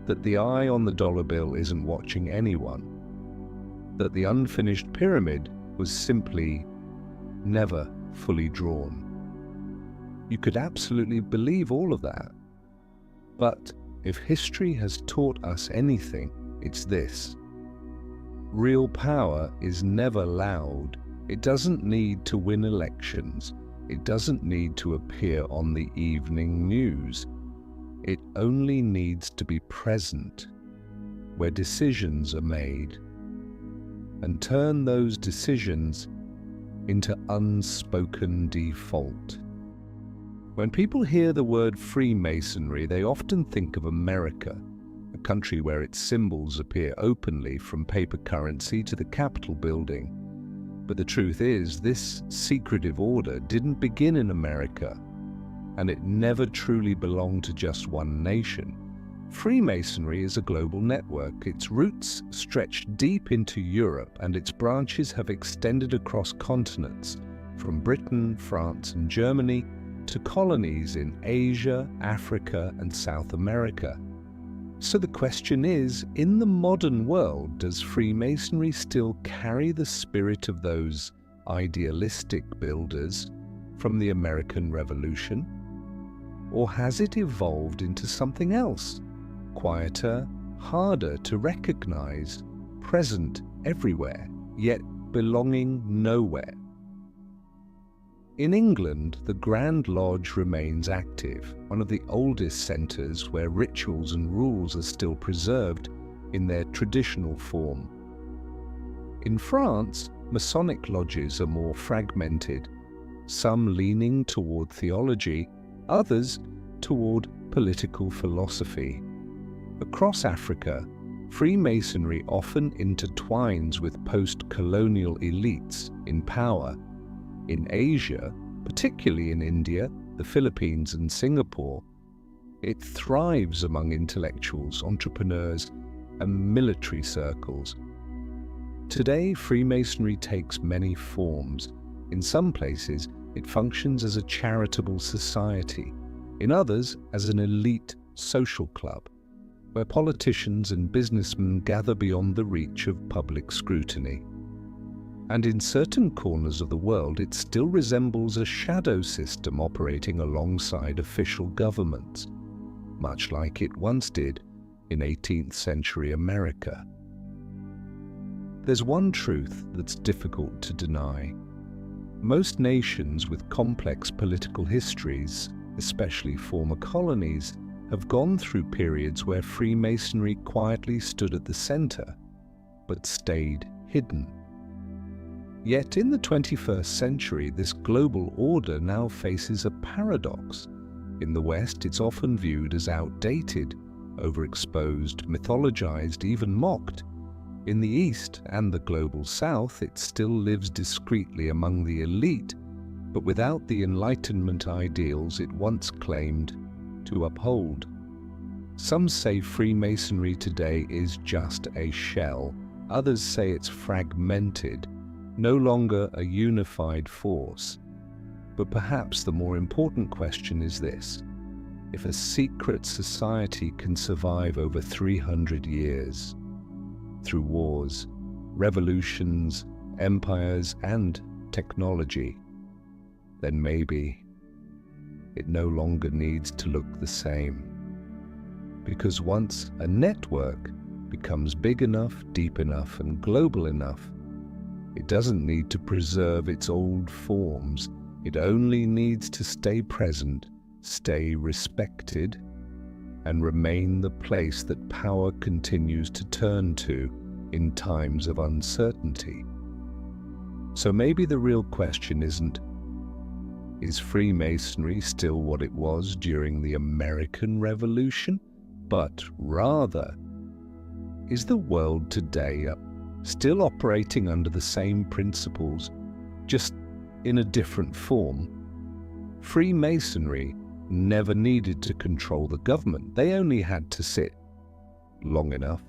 that the eye on the dollar bill isn't watching anyone, that the unfinished pyramid was simply never fully drawn. You could absolutely believe all of that. But if history has taught us anything, it's this. Real power is never loud. It doesn't need to win elections. It doesn't need to appear on the evening news. It only needs to be present, where decisions are made, and turn those decisions into unspoken default. When people hear the word Freemasonry, they often think of America, a country where its symbols appear openly from paper currency to the Capitol building. But the truth is, this secretive order didn't begin in America, and it never truly belonged to just one nation. Freemasonry is a global network. Its roots stretch deep into Europe, and its branches have extended across continents, from Britain, France, and Germany to colonies in Asia, Africa, and South America. So the question is, in the modern world, does Freemasonry still carry the spirit of those idealistic builders from the American Revolution? Or has it evolved into something else? Quieter, harder to recognize, present everywhere, yet belonging nowhere. In England, the Grand Lodge remains active, one of the oldest centres where rituals and rules are still preserved in their traditional form. In France, Masonic lodges are more fragmented, some leaning toward theology, others toward political philosophy. Across Africa, Freemasonry often intertwines with post-colonial elites in power. In Asia, particularly in India, the Philippines and Singapore, it thrives among intellectuals, entrepreneurs, and military circles. Today, Freemasonry takes many forms. In some places, it functions as a charitable society. In others, as an elite social club, where politicians and businessmen gather beyond the reach of public scrutiny. And in certain corners of the world, it still resembles a shadow system operating alongside official governments, much like it once did in 18th century America. There's one truth that's difficult to deny. Most nations with complex political histories, especially former colonies, have gone through periods where Freemasonry quietly stood at the center, but stayed hidden. Yet in the 21st century, this global order now faces a paradox. In the West, it's often viewed as outdated, overexposed, mythologized, even mocked. In the East and the global South, it still lives discreetly among the elite, but without the Enlightenment ideals it once claimed to uphold. Some say Freemasonry today is just a shell. Others say it's fragmented, no longer a unified force. But perhaps the more important question is this: if a secret society can survive over 300 years, through wars, revolutions, empires, and technology, then maybe it no longer needs to look the same. Because once a network becomes big enough, deep enough, and global enough, it doesn't need to preserve its old forms. It only needs to stay present, stay respected, and remain the place that power continues to turn to in times of uncertainty. So maybe the real question isn't, is Freemasonry still what it was during the American Revolution? But rather, is the world today still operating under the same principles, just in a different form? Freemasonry never needed to control the government. They only had to sit long enough,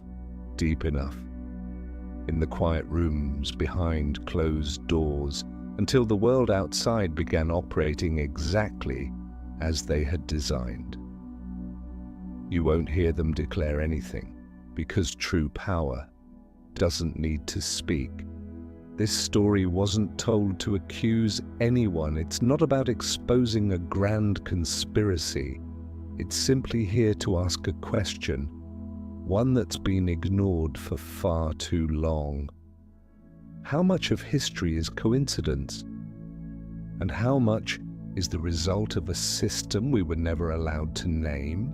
deep enough, in the quiet rooms behind closed doors, until the world outside began operating exactly as they had designed. You won't hear them declare anything, because true power doesn't need to speak. This story wasn't told to accuse anyone. It's not about exposing a grand conspiracy. It's simply here to ask a question, one that's been ignored for far too long. How much of history is coincidence? And how much is the result of a system we were never allowed to name?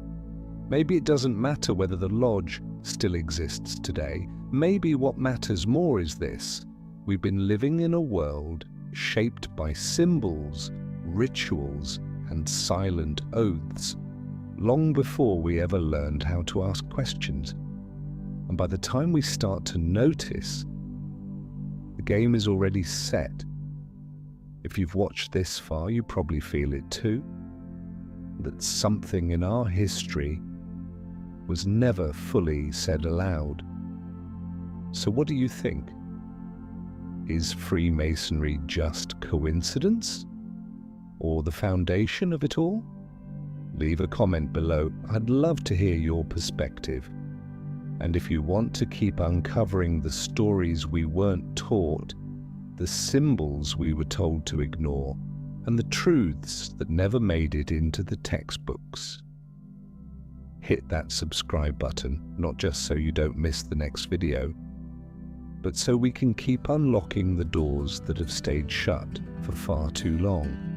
Maybe it doesn't matter whether the lodge still exists today. Maybe what matters more is this: we've been living in a world shaped by symbols, rituals, and silent oaths, long before we ever learned how to ask questions. And by the time we start to notice, the game is already set. If you've watched this far, you probably feel it too, that something in our history was never fully said aloud. So what do you think? Is Freemasonry just coincidence, or the foundation of it all? Leave a comment below. I'd love to hear your perspective. And if you want to keep uncovering the stories we weren't taught, the symbols we were told to ignore, and the truths that never made it into the textbooks, hit that subscribe button, not just so you don't miss the next video, but so we can keep unlocking the doors that have stayed shut for far too long.